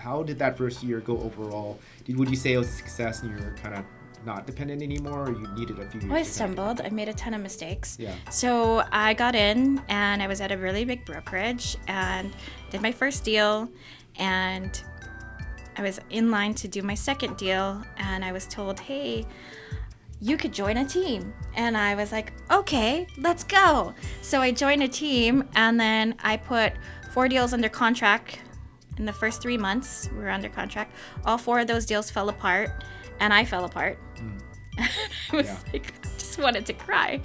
How did that first year go overall? Would you say it was a success and you're kind of not dependent anymore, or you needed a few years? Well, I stumbled. I made a ton of mistakes. Yeah. So I got in and I was at a really big brokerage and did my first deal, and I was in line to do my second deal, and I was told, hey, you could join a team. And I was like, okay, let's go. So I joined a team, and then I put 4 deals under contract. In the first 3 months, we were under contract. All 4 of those deals fell apart, and I fell apart. I was like, I just wanted to cry.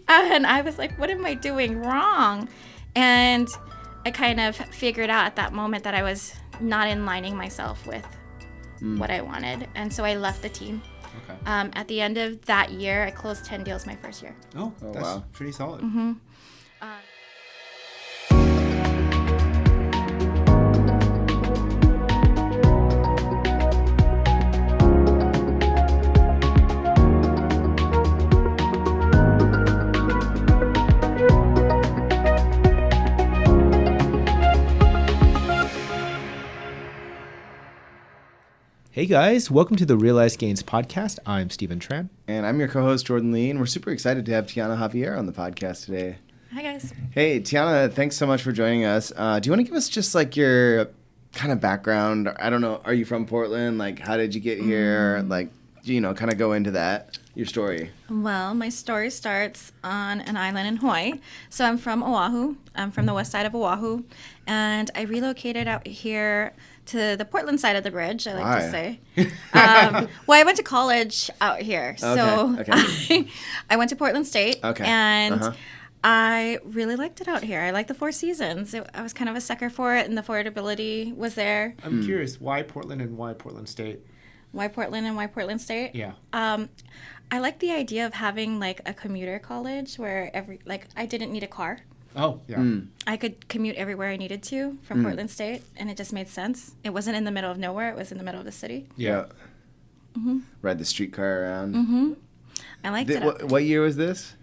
And I was like, what am I doing wrong? And I kind of figured out at that moment that I was not aligning myself with what I wanted. And so I left the team. Okay. At the end of that year, I closed 10 deals my first year. Oh, that's wow. pretty solid. Mm-hmm. Hey guys, welcome to the Realized Gains podcast. I'm Stephen Tran. And I'm your co-host, Jordan Lee, and we're super excited to have Tiana Javier on the podcast today. Hi, guys. Hey, Tiana, thanks so much for joining us. Do you want to give us just like your kind of background? I don't know, are you from Portland? Like, how did you get here? Like, kind of go into that, your story. Well, my story starts on an island in Hawaii. So I'm from Oahu. I'm from the west side of Oahu. And I relocated out here to the Portland side of the bridge, I like to say. Well, I went to college out here. So Okay. I went to Portland State. Okay. And I really liked it out here. I liked the 4 seasons. I was kind of a sucker for it, and the affordability was there. I'm curious, why Portland and why Portland State? Why Portland and why Portland State? Yeah. I like the idea of having like a commuter college where I didn't need a car. Oh, yeah. I could commute everywhere I needed to from Portland State, and it just made sense. It wasn't in the middle of nowhere. It was in the middle of the city. Yeah. Ride the streetcar around. I liked it. What year was this?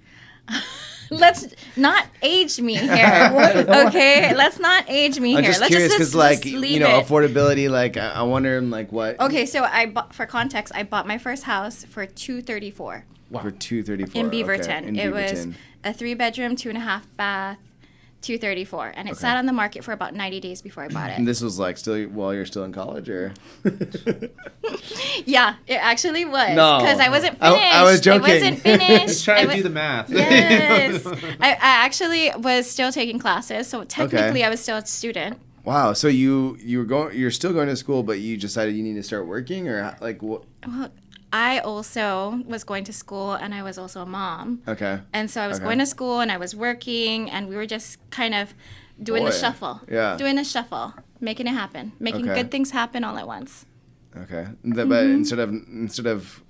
Let's not age me here, okay? Let's not age me I'm here. just Let's curious just because, leave it. affordability. Like, I wonder, like, what? Okay, so for context, I bought my first house for $234 Wow. For $234 in Beaverton. Okay. In It was Beaverton. a 3-bedroom, 2.5 bath, $234, and it sat on the market for about 90 days before I bought And it. this was like still while you're still in college, or? Yeah, it actually was. No. Because I wasn't finished. I was joking. I wasn't finished. Just try to do the math. Yes. I actually was still taking classes, so technically I was still a student. Wow. So you're still going to school, but you decided you need to start working, or like what? Well, I also was going to school, and I was also a mom. Okay. And so I was going to school, and I was working, and we were just kind of doing the shuffle. Yeah. Doing the shuffle, making it happen, making good things happen all at once. Okay. But instead of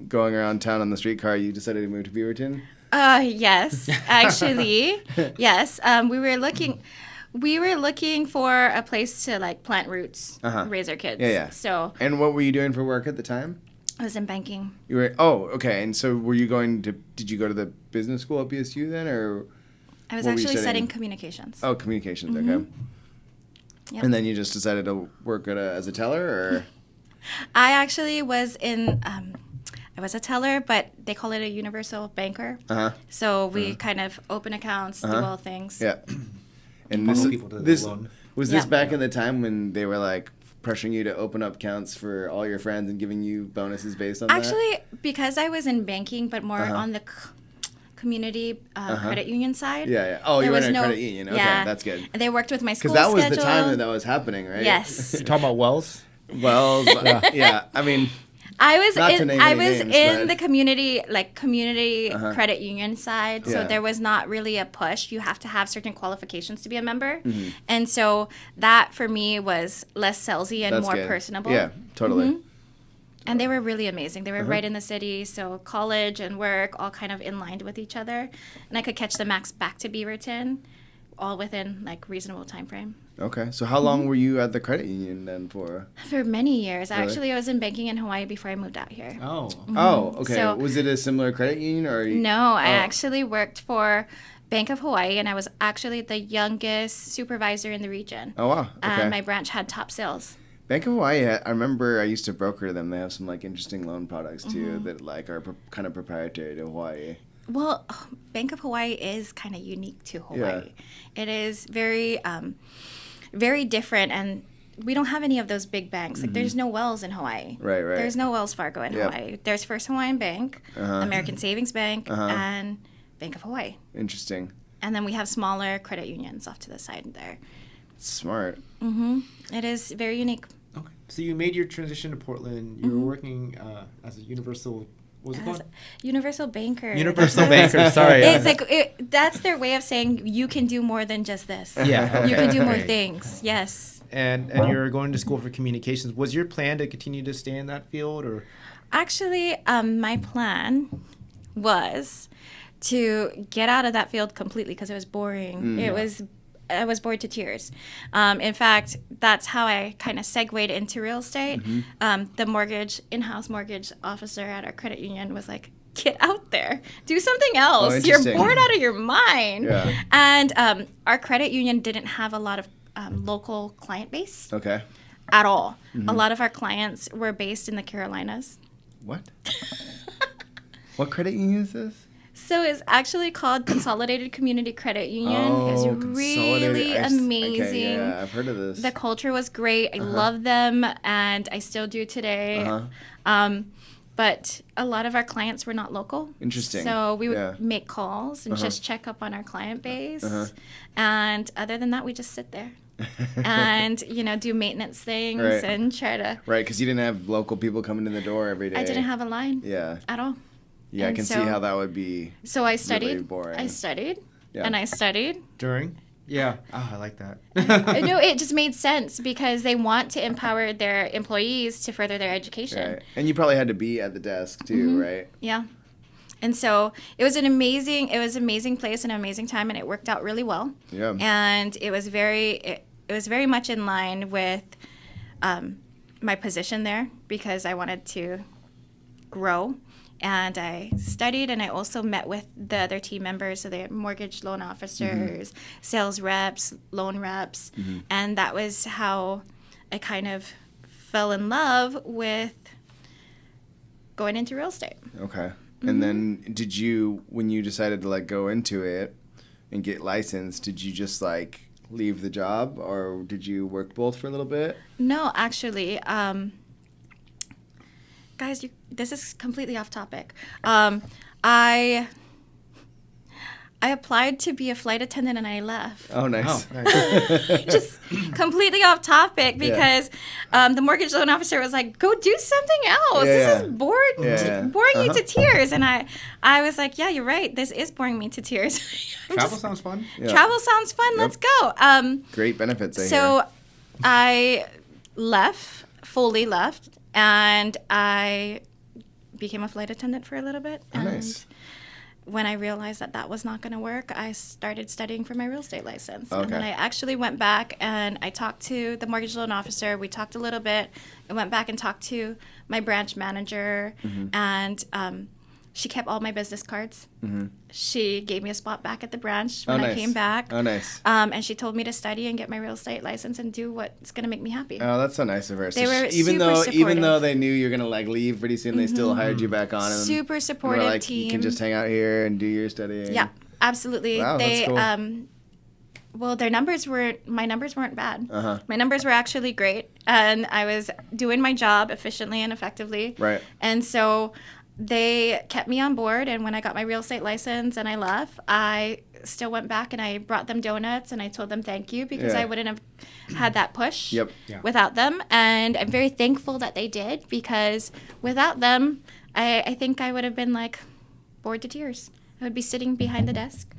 going around town on the streetcar, you decided to move to Beaverton? Yes, actually, yes. We were looking for a place to like plant roots, raise our kids. Yeah. So. And what were you doing for work at the time? I was in banking. You were okay. And so did you go to the business school at BSU then, or? I was what were you actually studying? studying communications. Oh, communications. Okay. Yep. And then you just decided to work as a teller, or? I actually was I was a teller, but they call it a universal banker. So we kind of open accounts, do all things. Yeah. And Follow people to the loan. Was this back in the time when they were like pressuring you to open up accounts for all your friends and giving you bonuses based on that? Actually, because I was in banking, but more on the community credit union side. Yeah. Oh, you were in a credit union. Okay, that's good. And they worked with my school Because that was schedule. the time that was happening, right? Yes. You're talking about Wells? Wells. Yeah. I mean, I was Not to in name I any was names, in but- the community credit union side, so Yeah. there was not really a push. You have to have certain qualifications to be a member, and so that for me was less salesy and that's more good. personable. Yeah, totally. And they were really amazing. They were right in the city, so college and work all kind of in line with each other, and I could catch the max back to Beaverton, all within like reasonable time frame. Okay. So how long were you at the credit union then for? For many years, Really? actually, I was in banking in Hawaii before I moved out here. Oh. Oh, okay. So- was it a similar credit union or? No, I actually worked for Bank of Hawaii, and I was actually the youngest supervisor in the region. Oh wow. Okay. My branch had top sales. Bank of Hawaii, I remember I used to broker them. They have some like interesting loan products too that like are kind of proprietary to Hawaii. Well, Bank of Hawaii is kind of unique to Hawaii. Yeah. It is very, very different, and we don't have any of those big banks. Like, there's no Wells in Hawaii. Right. There's no Wells Fargo in Hawaii. There's First Hawaiian Bank, American Savings Bank, and Bank of Hawaii. Interesting. And then we have smaller credit unions off to the side there. Smart. It is very unique. Okay. So you made your transition to Portland. You were working as a Universal. What was it called? Universal Banker. Universal Banker. Sorry. It's like that's their way of saying you can do more than just this. Yeah. Okay. You can do more things. Yes. And you're going to school for communications. Was your plan to continue to stay in that field, or? Actually, my plan was to get out of that field completely because it was boring. I was bored to tears. In fact, that's how I kind of segued into real estate. The in-house mortgage officer at our credit union was like, get out there, do something else. You're bored out of your mind. Yeah. And our credit union didn't have a lot of local client base. Okay. At all. A lot of our clients were based in the Carolinas. What? What credit union is this? So it's actually called Consolidated Community Credit Union. It's really amazing. Okay, yeah, I've heard of this. The culture was great. I love them, and I still do today. But a lot of our clients were not local. Interesting. So we would make calls and just check up on our client base. And other than that, we just sit there. And, do maintenance things and try to... Right, because you didn't have local people coming in the door every day. I didn't have a line. Yeah. At all. Yeah, I can see how that would be. So I studied. Really boring. I studied. Yeah. And I studied. During? Yeah. Oh, I like that. No, it just made sense because they want to empower their employees to further their education. Right. And you probably had to be at the desk too, right? Yeah. And so it was an amazing place and an amazing time, and it worked out really well. Yeah. And it was very much in line with my position there because I wanted to grow. And I studied, and I also met with the other team members, so the mortgage loan officers, sales reps, loan reps, and that was how I kind of fell in love with going into real estate. Okay. And then when you decided to go into it and get licensed, did you just leave the job, or did you work both for a little bit? No, actually, guys, this is completely off topic. I applied to be a flight attendant and I left. Oh, nice. Oh, nice. Just completely off topic because the mortgage loan officer was like, go do something else. This is boring you to tears. And I was like, yeah, you're right. This is boring me to tears. Travel sounds fun. Yeah. Travel sounds fun. Yep. Let's go. Great benefits, I hear. I fully left. And I became a flight attendant for a little bit. Oh, nice. When I realized that was not going to work, I started studying for my real estate license. Okay. And then I actually went back and I talked to the mortgage loan officer. We talked a little bit. I went back and talked to my branch manager. And she kept all my business cards. She gave me a spot back at the branch when I came back. Oh, nice. And she told me to study and get my real estate license and do what's going to make me happy. Oh, that's so nice of her. They were even supportive. though they knew you're gonna leave pretty soon, they still hired you back on. And super supportive team. You can just hang out here and do your studying. Yeah, absolutely. Wow, that's cool. Well, my numbers weren't bad. My numbers were actually great, and I was doing my job efficiently and effectively. Right. And so they kept me on board, and when I got my real estate license and I left, I still went back and I brought them donuts and I told them thank you because I wouldn't have had that push without them. And I'm very thankful that they did because without them, I think I would have been bored to tears. I would be sitting behind the desk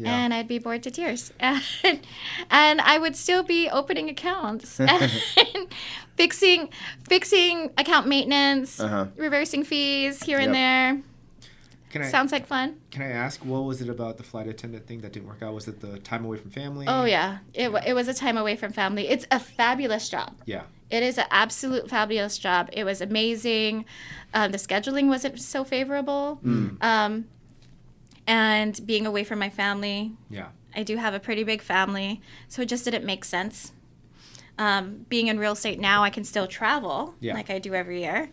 and I'd be bored to tears. And I would still be opening accounts and fixing account maintenance, reversing fees here and there. Sounds like fun. Can I ask, what was it about the flight attendant thing that didn't work out? Was it the time away from family? Oh, yeah. It was a time away from family. It's a fabulous job. Yeah. It is an absolute fabulous job. It was amazing. The scheduling wasn't so favorable. And being away from my family. Yeah. I do have a pretty big family, so it just didn't make sense. Being in real estate now, I can still travel Yeah. like I do every year,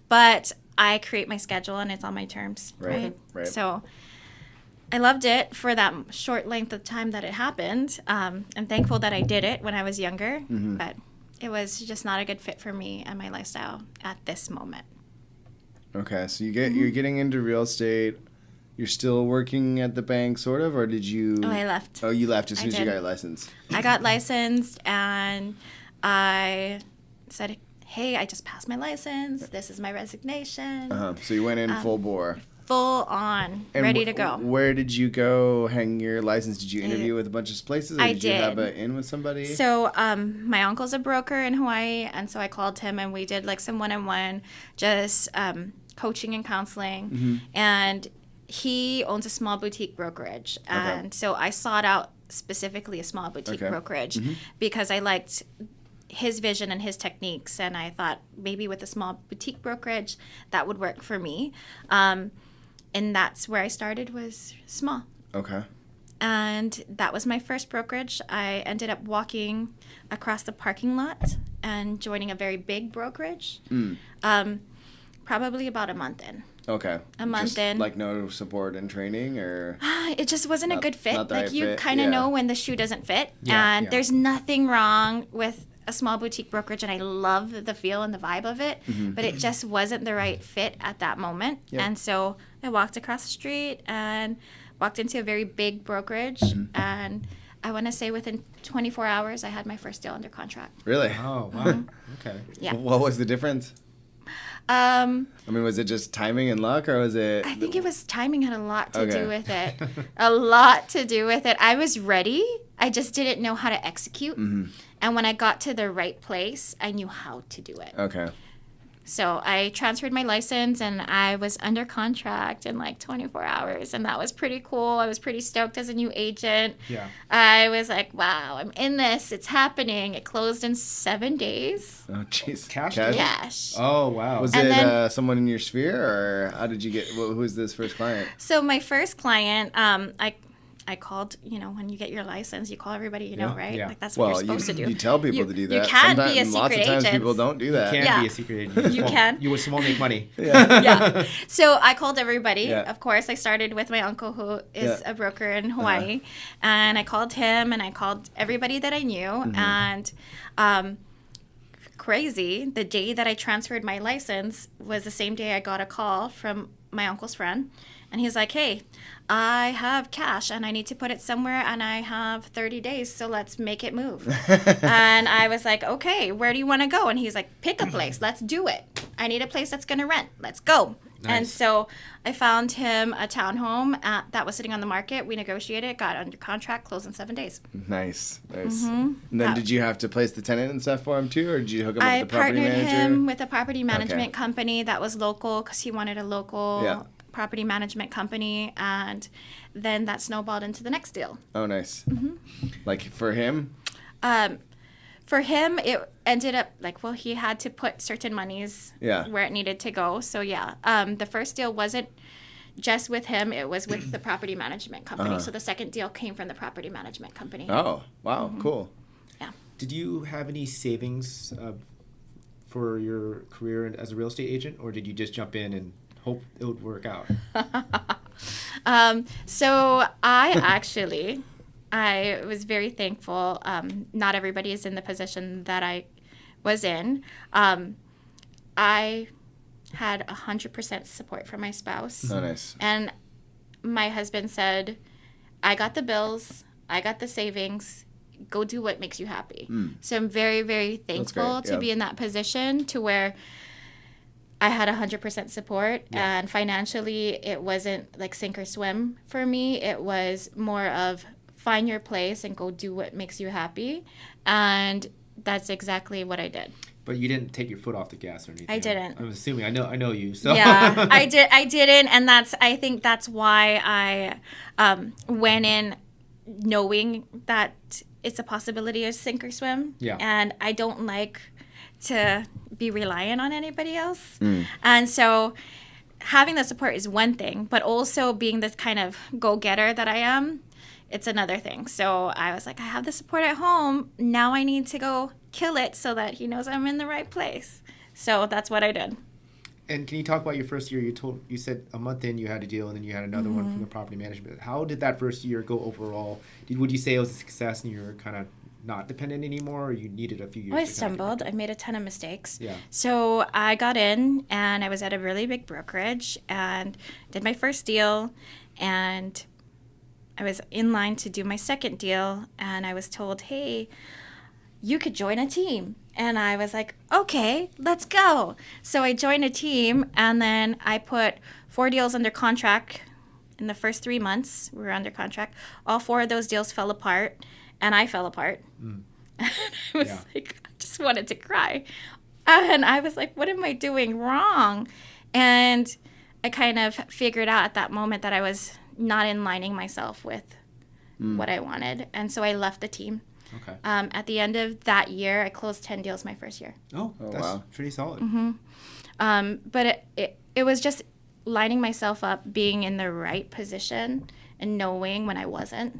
but I create my schedule and it's on my terms. Right. So I loved it for that short length of time that it happened. I'm thankful that I did it when I was younger, but it was just not a good fit for me and my lifestyle at this moment. Okay, so you're getting into real estate. You're still working at the bank, sort of, or did you? Oh, I left. Oh, you left as soon as you did. got your license. I got licensed and I said, hey, I just passed my license. This is my resignation. So you went in full bore. Full on, And ready to go. Where did you go hang your license? Did you interview with a bunch of places, or I did you have did. an in with somebody? So my uncle's a broker in Hawaii, and so I called him and we did like some one-on-one, just coaching and counseling. And he owns a small boutique brokerage. And so I sought out specifically a small boutique brokerage because I liked his vision and his techniques. And I thought maybe with a small boutique brokerage, that would work for me. And that's where I started, was small. Okay. And that was my first brokerage. I ended up walking across the parking lot and joining a very big brokerage. Probably about a month in. Okay. A month in. Like no support and training, or? It just wasn't a good fit. not the Like right you fit, kind of yeah. know when the shoe doesn't fit. Yeah, And yeah. there's nothing wrong with a small boutique brokerage, and I love the feel and the vibe of it, but it just wasn't the right fit at that moment. Yep. And so I walked across the street and walked into a very big brokerage, and I want to say within 24 hours I had my first deal under contract. Really? Oh, wow. Okay. Yeah. What was the difference? I mean, was it just timing and luck, or was it? I think it was timing had a lot to Okay. do with it. A lot to do with it. I was ready. I just didn't know how to execute. And when I got to the right place, I knew how to do it. Okay. So I transferred my license and I was under contract in like 24 hours. And that was pretty cool. I was pretty stoked as a new agent. Yeah. I was like, wow, I'm in this. It's happening. It closed in 7 days. Oh, jeez. Cash? Cash. Oh, wow. Was And it then- someone in your sphere, or how did you get? Who was this first client? So my first client, I called, when you get your license, you call everybody you know, Yeah, right? yeah. Like that's what you're supposed to do. You tell people You- to do you that. can be a Sometimes- Lots of secret times agent. people don't do that. Can Yeah. be a secret agent. You can. You just won't make money. Yeah. So I called everybody. Yeah. Of course, I started with my uncle who is Yeah. a broker in Hawaii. And I called him and I called everybody that I knew. And crazy, the day that I transferred my license was the same day I got a call from my uncle's friend. And he's like, hey, I have cash and I need to put it somewhere and I have 30 days, so let's make it move. And I was like, okay, where do you want to go? And he's like, pick a place. Let's do it. I need a place that's going to rent. Let's go. And Nice. so I found him a townhome that was sitting on the market. We negotiated, got under contract, closed in 7 days. Nice. And then did you have to place the tenant and stuff for him too, or did you hook him up I with the property partnered manager? him with a property management company that was local because he wanted a local Yeah. property management company. And then that snowballed into the next deal. Oh, nice. Like for him? For him, it ended up he had to put certain monies Yeah. where it needed to go. So yeah, the first deal wasn't just with him; it was with the property management company. So the second deal came from the property management company. Oh, wow, cool. Did you have any savings for your career as a real estate agent, or did you just jump in and hope it would work out? So I was very thankful. Not everybody is in the position that I was in. I had 100% support from my spouse. Oh, nice. And my husband said, I got the bills, I got the savings, go do what makes you happy. So I'm very, very thankful great, to yeah. be in that position to where I had 100% support, and financially it wasn't like sink or swim for me. It was more of find your place and go do what makes you happy. And that's exactly what I did. But you didn't take your foot off the gas or anything. I didn't. I'm assuming. I know you. So Yeah, I didn't, and I think that's why I went in knowing that it's a possibility of sink or swim. Yeah. And I don't like to be reliant on anybody else. And so having the support is one thing, but also being the kind of go-getter that I am, it's another thing. So I was like, I have the support at home. Now I need to go kill it so that he knows I'm in the right place. So that's what I did. And can you talk about your first year? You said a month in you had a deal, and then you had another one from the property management. How did that first year go overall? Would you say it was a success, and you were kind of not dependent anymore, or you needed a few years? Well, I stumbled. I made a ton of mistakes. Yeah. So I got in, and I was at a really big brokerage, and did my first deal, and I was in line to do my second deal, and I was told, hey, you could join a team. And I was like, okay, let's go. So I joined a team, and then I put 4 deals under contract in the first 3 months. We were under contract. All 4 of those deals fell apart, and I fell apart. And I was like, I just wanted to cry. And I was like, what am I doing wrong? And I kind of figured out at that moment that I was not aligning myself with what I wanted. And so I left the team. Okay. At the end of that year, I closed 10 deals my first year. Oh, that's wow. pretty solid. But it was just lining myself up, being in the right position and knowing when I wasn't.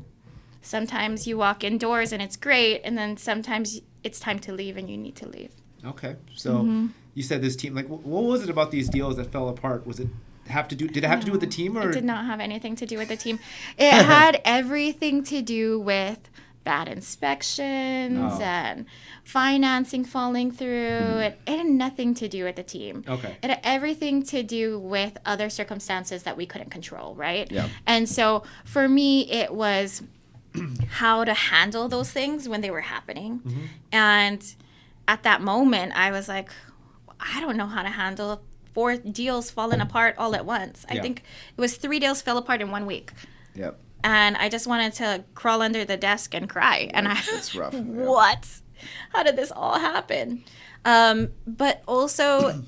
Sometimes you walk indoors and it's great, and then sometimes it's time to leave and you need to leave. Okay. So you said this team, like, what was it about these deals that fell apart? Did it have to do with the team, or? It did not have anything to do with the team. It had everything to do with bad inspections and financing falling through. It had nothing to do with the team. Okay. It had everything to do with other circumstances that we couldn't control, right? Yeah. And so for me, it was how to handle those things when they were happening. And at that moment, I was like, I don't know how to handle 4 deals falling apart all at once. I think it was 3 deals fell apart in 1 week. Yep. And I just wanted to crawl under the desk and cry. And That's rough. what? How did this all happen? But also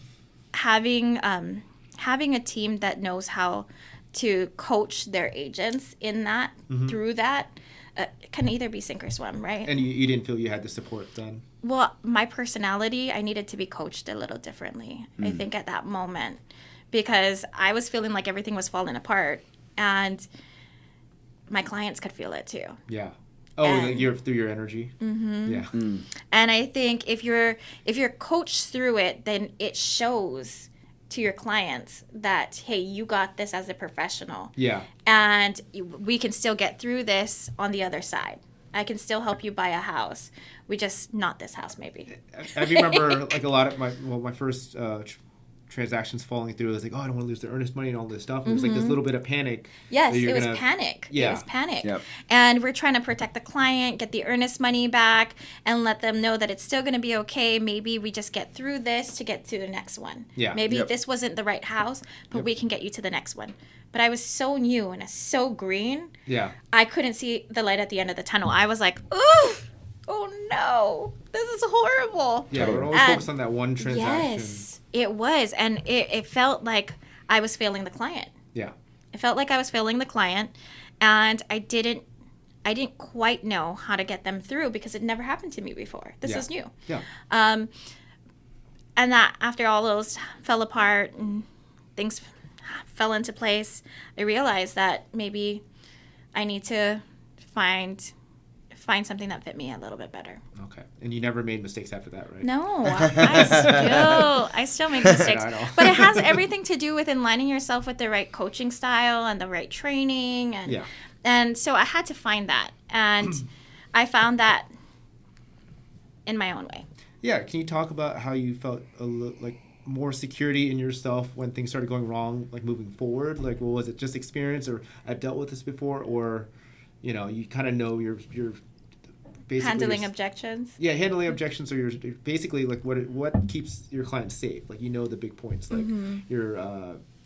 having a team that knows how to coach their agents in that, through that, it can either be sink or swim, right? And you didn't feel you had the support then? Well, my personality, I needed to be coached a little differently, I think, at that moment. Because I was feeling like everything was falling apart. And my clients could feel it too. Yeah. Oh, like through your energy. Yeah. And I think if you're coached through it, then it shows to your clients that, hey, you got this as a professional. Yeah. And we can still get through this on the other side. I can still help you buy a house. We just, not this house maybe. I remember like a lot of my first transactions falling through. It was like, oh, I don't want to lose the earnest money and all this stuff. And it was like this little bit of panic. Yes, it was panic. Yeah. It was panic. Yep. And we're trying to protect the client, get the earnest money back, and let them know that it's still going to be okay. Maybe we just get through this to get to the next one. Yeah. Maybe Yep. this wasn't the right house, but we can get you to the next one. But I was so new and so green. Yeah. I couldn't see the light at the end of the tunnel. I was like, ooh, oh no, this is horrible. Yeah. We're always focused on that one transaction. Yes, it was. And it felt like I was failing the client. Yeah. It felt like I was failing the client, and I didn't quite know how to get them through because it never happened to me before. This was new. Yeah. And that after all those fell apart and things fell into place, I realized that maybe I need to find something that fit me a little bit better. Okay. And you never made mistakes after that, right? No, I still make mistakes. I know. But it has everything to do with aligning yourself with the right coaching style and the right training. And so I had to find that. And I found that in my own way. Yeah. Can you talk about how you felt like more security in yourself when things started going wrong, like moving forward? Like, well, was it just experience, or I've dealt with this before, or, you kind of know you're basically Handling objections. Yeah, handling objections, or you're basically like what keeps your clients safe. Like, the big points, like your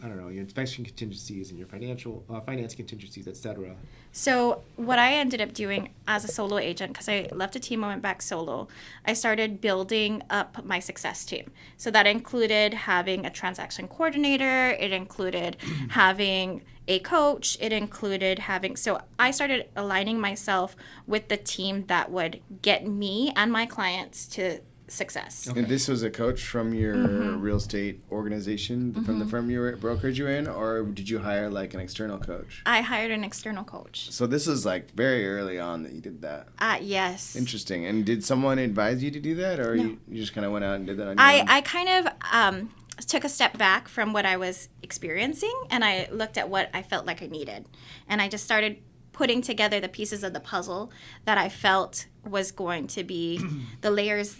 your inspection contingencies and your finance contingencies, etc. So what I ended up doing as a solo agent, because I left a team and went back solo, I started building up my success team. So that included having a transaction coordinator. It included having a coach. It included so I started aligning myself with the team that would get me and my clients to success. And this was a coach from your real estate organization, from the firm brokerage you're in, or did you hire like an external coach? I hired an external coach. So this was like very early on that you did that. Yes. Interesting. And did someone advise you to do that, or No. you just kind of went out and did that on your own? I kind of took a step back from what I was experiencing, and I looked at what I felt like I needed. And I just started putting together the pieces of the puzzle that I felt was going to be the layers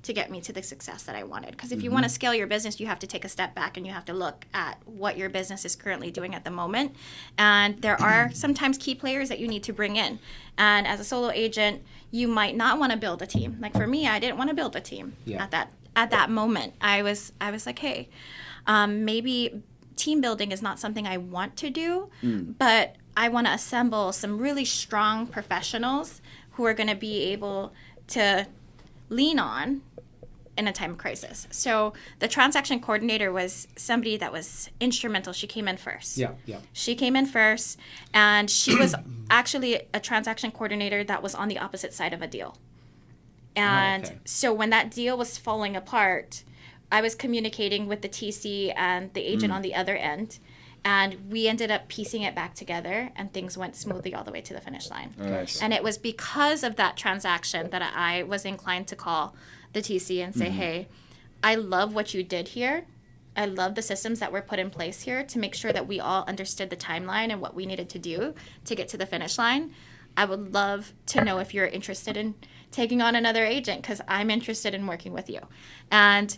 to get me to the success that I wanted. Because if you want to scale your business, you have to take a step back and you have to look at what your business is currently doing at the moment. And there are sometimes key players that you need to bring in. And as a solo agent, you might not want to build a team. Like for me, I didn't want to build a team at that moment. I was like, hey, maybe team building is not something I want to do, but I want to assemble some really strong professionals who are going to be able to lean on in a time of crisis. So the transaction coordinator was somebody that was instrumental. She came in first. Yeah. She came in first, and she was actually a transaction coordinator that was on the opposite side of a deal. And so when that deal was falling apart, I was communicating with the TC and the agent on the other end, and we ended up piecing it back together, and things went smoothly all the way to the finish line. Nice. And it was because of that transaction that I was inclined to call the TC and say, hey, I love what you did here. I love the systems that were put in place here to make sure that we all understood the timeline and what we needed to do to get to the finish line. I would love to know if you're interested in taking on another agent, because I'm interested in working with you. And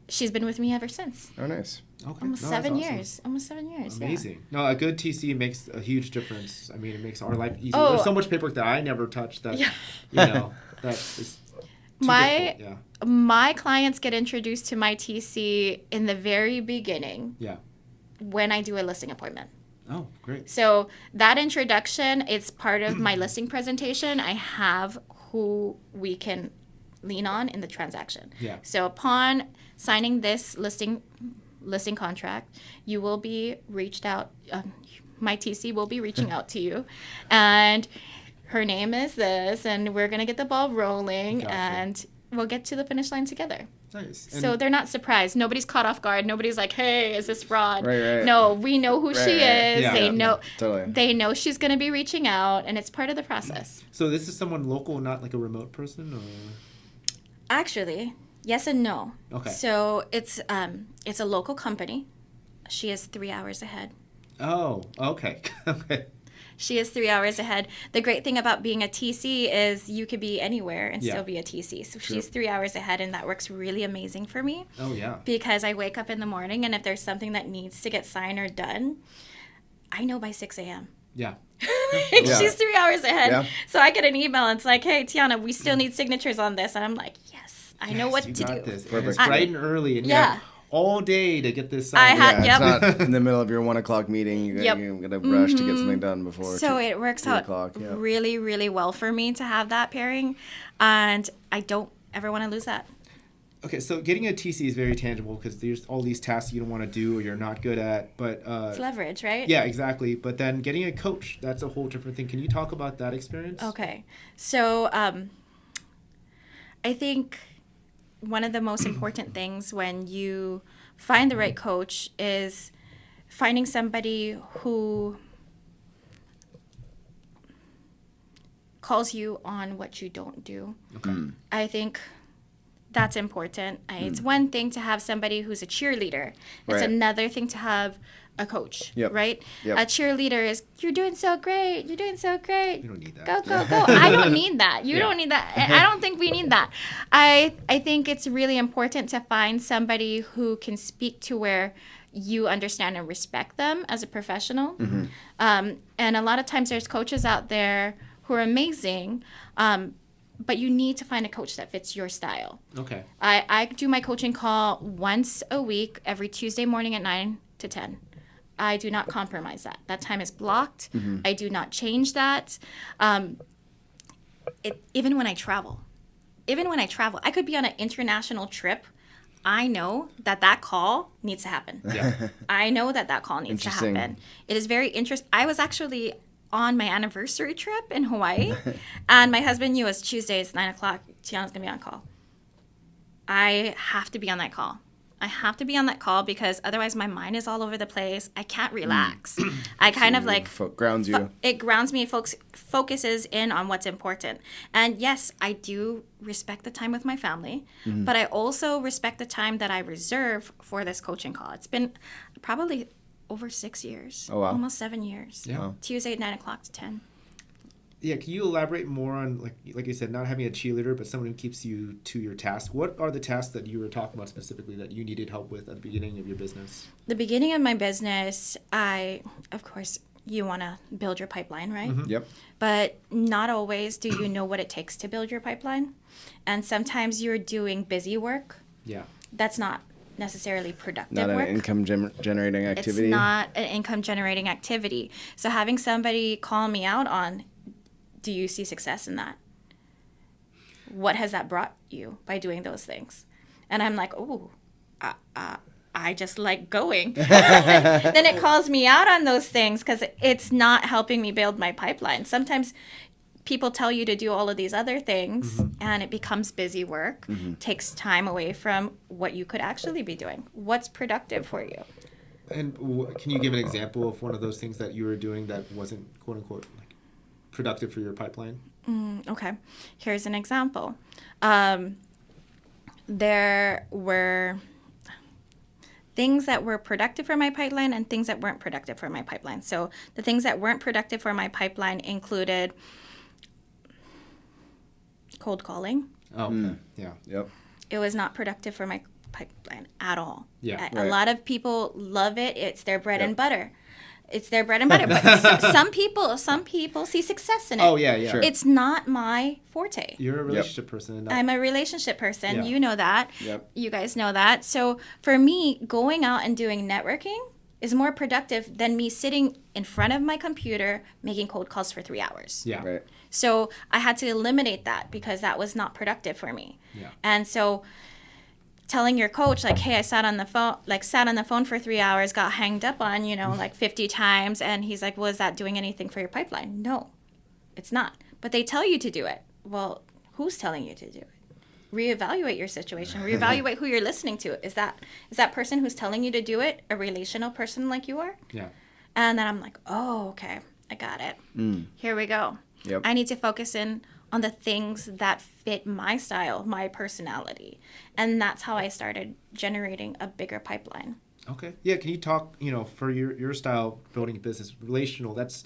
she's been with me ever since. Oh, nice. Okay. Almost No, 7 that's awesome. years. Almost 7 years. Amazing. No, a good TC makes a huge difference. I mean, it makes our life easier. Oh. There's so much paperwork that I never touch that, you know, that is too difficult. Yeah. My clients get introduced to my TC in the very beginning Yeah. when I do a listing appointment. Oh, great. So that introduction, it's part of my listing presentation. I have who we can lean on in the transaction. Yeah. So upon signing this listing contract, you will be reached out. My TC will be reaching out to you, and her name is this, and we're gonna get the ball rolling, Gotcha. and we'll get to the finish line together. Nice. So they're not surprised. Nobody's caught off guard. Nobody's like, "Hey, is this fraud?" Right. No, we know who she is. Yeah, they yeah, know. Totally. They know she's gonna be reaching out, and it's part of the process. So this is someone local, not like a remote person, or? Actually, yes and no. Okay. So it's a local company. She is 3 hours ahead. Oh, okay. Okay. She is 3 hours ahead. The great thing about being a TC is you could be anywhere and Yeah. still be a TC. So Sure. she's 3 hours ahead, and that works really amazing for me. Oh, yeah. Because I wake up in the morning, and if there's something that needs to get signed or done, I know by 6 a.m. Yeah. And Yeah. she's 3 hours ahead. Yeah. So I get an email, and it's like, hey, Tiana, we still need signatures on this. And I'm like, yes, I know Yes, what you to got do. This. And Perfect. it's bright and early, and you Yeah. have all day to get this I signed. had- Yeah, Yep. it's not in the middle of your 1 o'clock meeting. You Yep. gotta rush to get something done before. So it works 3 out o'clock, yeah. really, really well for me to have that pairing. And I don't ever want to lose that. Okay, so getting a TC is very tangible because there's all these tasks you don't want to do or you're not good at. But It's leverage, right? yeah, exactly. But then getting a coach, that's a whole different thing. Can you talk about that experience? Okay. So I think one of the most important things when you find the right coach is finding somebody who calls you on what you don't do. Okay. I think that's important. It's one thing to have somebody who's a cheerleader. It's Right. another thing to have a coach, Yep. right? Yep. A cheerleader is, you're doing so great. You're doing so great. You don't need that. Go, go, go. I don't need that. You Yeah. don't need that. I don't think we need that. I think it's really important to find somebody who can speak to where you understand and respect them as a professional. And a lot of times there's coaches out there who are amazing, but you need to find a coach that fits your style. Okay. I do my coaching call once a week, every Tuesday morning at 9 to 10. I do not compromise that. That time is blocked. I do not change that. Even when I travel, I could be on an international trip. I know that call needs to happen. Yeah. I know that call needs to Interesting. happen. It is very interesting. I was actually on my anniversary trip in Hawaii, and my husband knew it was Tuesday. It's 9 o'clock. Tiana's gonna be on call. I have to be on that call. I have to be on that call because otherwise my mind is all over the place. I can't relax. I kind of like grounds you. It grounds me, focuses in on what's important. And yes, I do respect the time with my family, but I also respect the time that I reserve for this coaching call. It's been probably over 6 years. Oh, wow. Almost 7 years. Yeah. Wow. Tuesday at 9 o'clock to 10. Yeah, can you elaborate more on, like you said, not having a cheerleader, but someone who keeps you to your task? What are the tasks that you were talking about specifically that you needed help with at the beginning of your business? The beginning of my business, of course, you want to build your pipeline, right? Yep. But not always do you know what it takes to build your pipeline. And sometimes you're doing busy work. Yeah. That's not necessarily productive Not work. an income generating activity. It's not an income generating activity. So having somebody call me out on, do you see success in that? What has that brought you by doing those things? And I'm like, oh, I just like going. Then it calls me out on those things because it's not helping me build my pipeline. Sometimes people tell you to do all of these other things and it becomes busy work, takes time away from what you could actually be doing. What's productive for you? And can you give an example of one of those things that you were doing that wasn't, quote unquote, like, productive for your pipeline? Okay, here's an example. There were things that were productive for my pipeline and things that weren't productive for my pipeline. So the things that weren't productive for my pipeline included cold calling. Oh, okay. Yeah. Yep. It was not productive for my pipeline at all. Yeah. A lot of people love it. It's their bread Yep. and butter. It's their bread and butter. But some people see success in it. Oh, yeah, yeah. Sure. It's not my forte. You're a relationship person. And I'm a relationship person. Yeah. You know that. Yep. You guys know that. So for me, going out and doing networking is more productive than me sitting in front of my computer making cold calls for 3 hours. yeah. Right. So I had to eliminate that because that was not productive for me. Yeah. And so telling your coach, like, hey, I sat on the phone for 3 hours, got hanged up on, like 50 times. And he's like, well, is that doing anything for your pipeline? No, it's not. But they tell you to do it. Well, who's telling you to do it? Reevaluate your situation. Reevaluate who you're listening to. Is that person who's telling you to do it a relational person like you are? Yeah. And then I'm like, oh, okay, I got it. Here we go. Yep. I need to focus in on the things that fit my style, my personality. And that's how I started generating a bigger pipeline. Okay. Yeah. Can you talk, for your style building a business, relational, it's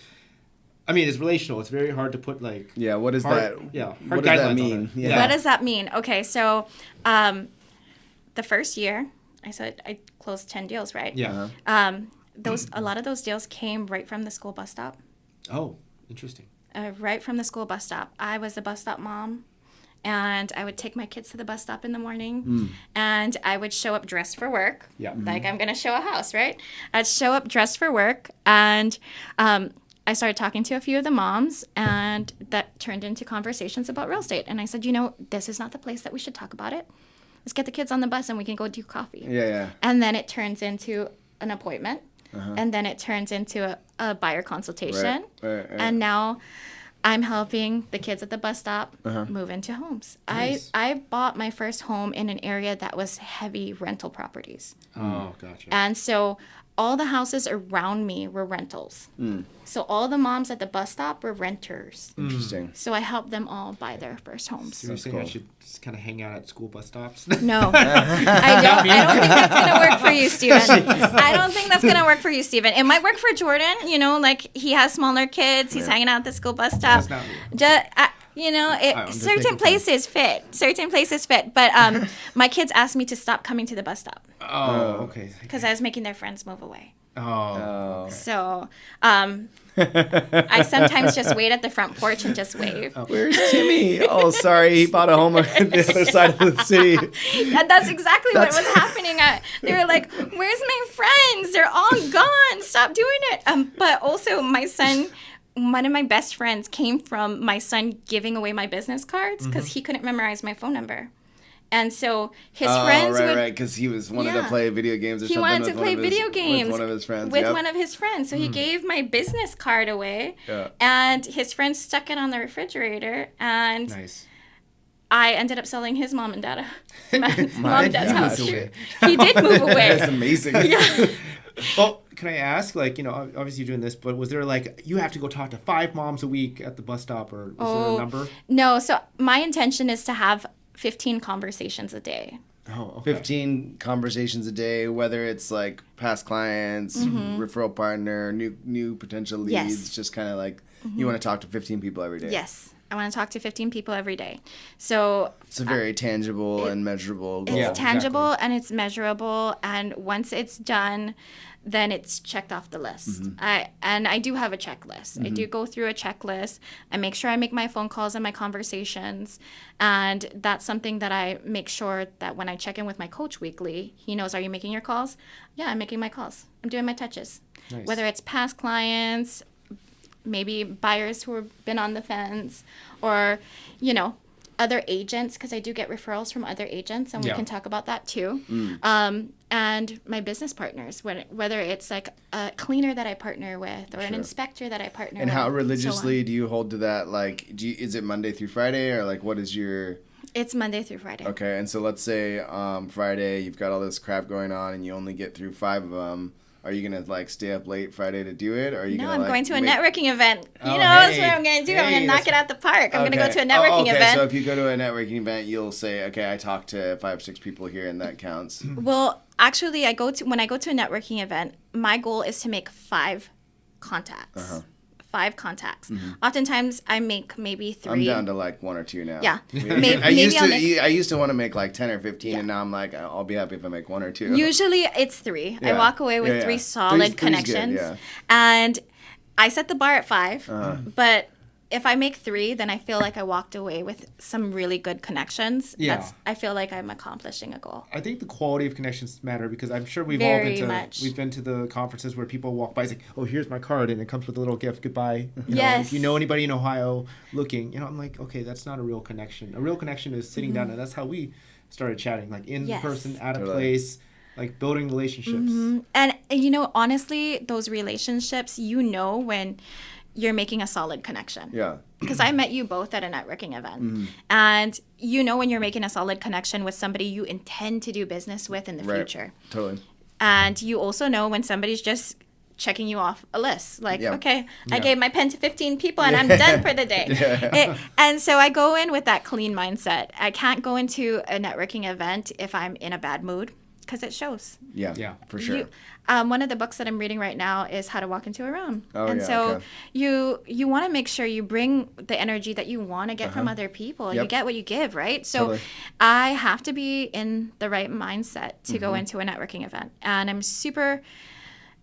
relational. It's very hard to put like. Yeah. What is hard, that? Yeah. What Hard does that guidelines mean? on it. Yeah. What does that mean? Okay. So the first year, I said I closed 10 deals, right? Yeah. A lot of those deals came right from the school bus stop. Oh, interesting. Right from the school bus stop. I was the bus stop mom, and I would take my kids to the bus stop in the morning, and I would show up dressed for work. Yeah. Like I'm going to show a house, right? I'd show up dressed for work, and I started talking to a few of the moms, and that turned into conversations about real estate. And I said, this is not the place that we should talk about it. Let's get the kids on the bus, and we can go do coffee. Yeah. And then it turns into an appointment. And then it turns into a buyer consultation. Right. And now I'm helping the kids at the bus stop move into homes. Nice. I bought my first home in an area that was heavy rental properties. Oh, gotcha. And so all the houses around me were rentals. So all the moms at the bus stop were renters. Interesting. So I helped them all buy their first homes. So you're saying cool. I should just kind of hang out at school bus stops? No, I don't think that's going to work for you, Steven. I don't think that's going to work for you, Steven. It might work for Jordan, like he has smaller kids. He's hanging out at the school bus stop. That's not me. I'm just Certain making places fit. But my kids asked me to stop coming to the bus stop Oh, okay. because I was making their friends move away. Oh. Okay. So I sometimes just wait at the front porch and just wave. Where's Timmy? Oh, sorry. He bought a home on the other side of the city. That's exactly what was happening. They were like, where's my friends? They're all gone. Stop doing it. But also my son, one of my best friends came from my son giving away my business cards because he couldn't memorize my phone number. And so his friends would... right, because he wanted to play video games or something. He wanted to play video games with one of his friends. With one of his friends. So he gave my business card away. Yeah. And his friends stuck it on the refrigerator. And Nice. I ended up selling his mom and dad mom and dad's he house. moved away. He did move away. That's amazing. Yeah. Well, can I ask, like, obviously you're doing this, but was there like, you have to go talk to 5 moms a week at the bus stop, or was there a number? No, so my intention is to have 15 conversations a day. Oh, okay. 15 conversations a day, whether it's like past clients, referral partner, new potential leads, Yes. just kind of like you want to talk to 15 people every day. Yes. I want to talk to 15 people every day. So It's a very tangible and measurable goal. it's Yeah, tangible exactly. and it's measurable, and once it's done, then it's checked off the list. I do have a checklist. I do go through a checklist. I make sure I make my phone calls and my conversations, and that's something that I make sure that when I check in with my coach weekly, he knows, are you making your calls? Yeah, I'm making my calls. I'm doing my touches. Nice. Whether it's past clients, maybe buyers who have been on the fence, or other agents, because I do get referrals from other agents, and we Yeah. can talk about that too. And my business partners, whether it's like a cleaner that I partner with, or an Sure. inspector that I partner And with. how so on. religiously do you hold to that? Like, is it Monday through Friday, or like what is your... It's Monday through Friday. Okay, and so let's say Friday you've got all this crap going on and you only get through 5 of them. Are you gonna like stay up late Friday to do it, or are you No, gonna? I'm like, going to a wait- networking event. Oh, That's hey. what I'm going to do. I'm Hey, going to knock that's- it out the park. I'm going to go Okay. to a networking okay, event. So if you go to a networking event, you'll say, okay, I talked to 5 or 6 people here, and that counts. Well, actually, when I go to a networking event, my goal is to make 5 contacts. 5 contacts. Oftentimes, I make maybe 3. I'm down to like 1 or 2 now. Yeah. I used to want to make like 10 or 15, Yeah. and now I'm like, I'll be happy if I make 1 or 2. Usually it's 3. I Yeah. walk away with Yeah, 3 yeah. solid Three's good, connections. yeah. And I set the bar at 5. Uh-huh. But if I make 3, then I feel like I walked away with some really good connections. Yeah. I feel like I'm accomplishing a goal. I think the quality of connections matter, because I'm sure we've Very all much. we've been to the conferences where people walk by, it's like, oh, here's my card, and it comes with a little gift, goodbye. Yes. If you know anybody in Ohio looking, I'm like, okay, that's not a real connection. A real connection is sitting down, and that's how we started chatting, like in Yes. person, at a Totally. place, like building relationships. And honestly, those relationships, when you're making a solid connection. Yeah. Because I met you both at a networking event. And when you're making a solid connection with somebody you intend to do business with in the Right. future. Totally. And you also know when somebody's just checking you off a list. Like, Yeah. okay, I Yeah. gave my pen to 15 people and I'm done for the day. And so I go in with that clean mindset. I can't go into a networking event if I'm in a bad mood, because it shows. Yeah. Yeah. For sure. One of the books that I'm reading right now is How to Walk into a Room. Oh, and yeah, so okay. you want to make sure you bring the energy that you want to get from other people. You Yep. get what you give, right? So Totally. I have to be in the right mindset to go into a networking event. And I'm super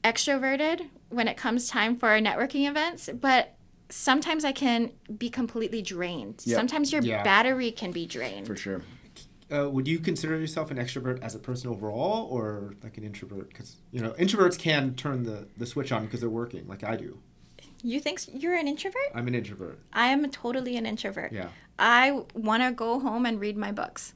extroverted when it comes time for our networking events, but sometimes I can be completely drained. Yep. Sometimes your Yeah. battery can be drained. For sure. Would you consider yourself an extrovert as a person overall, or like an introvert? Because introverts can turn the switch on because they're working, like I do. You think you're an introvert? I'm an introvert. I am totally an introvert. Yeah. I want to go home and read my books.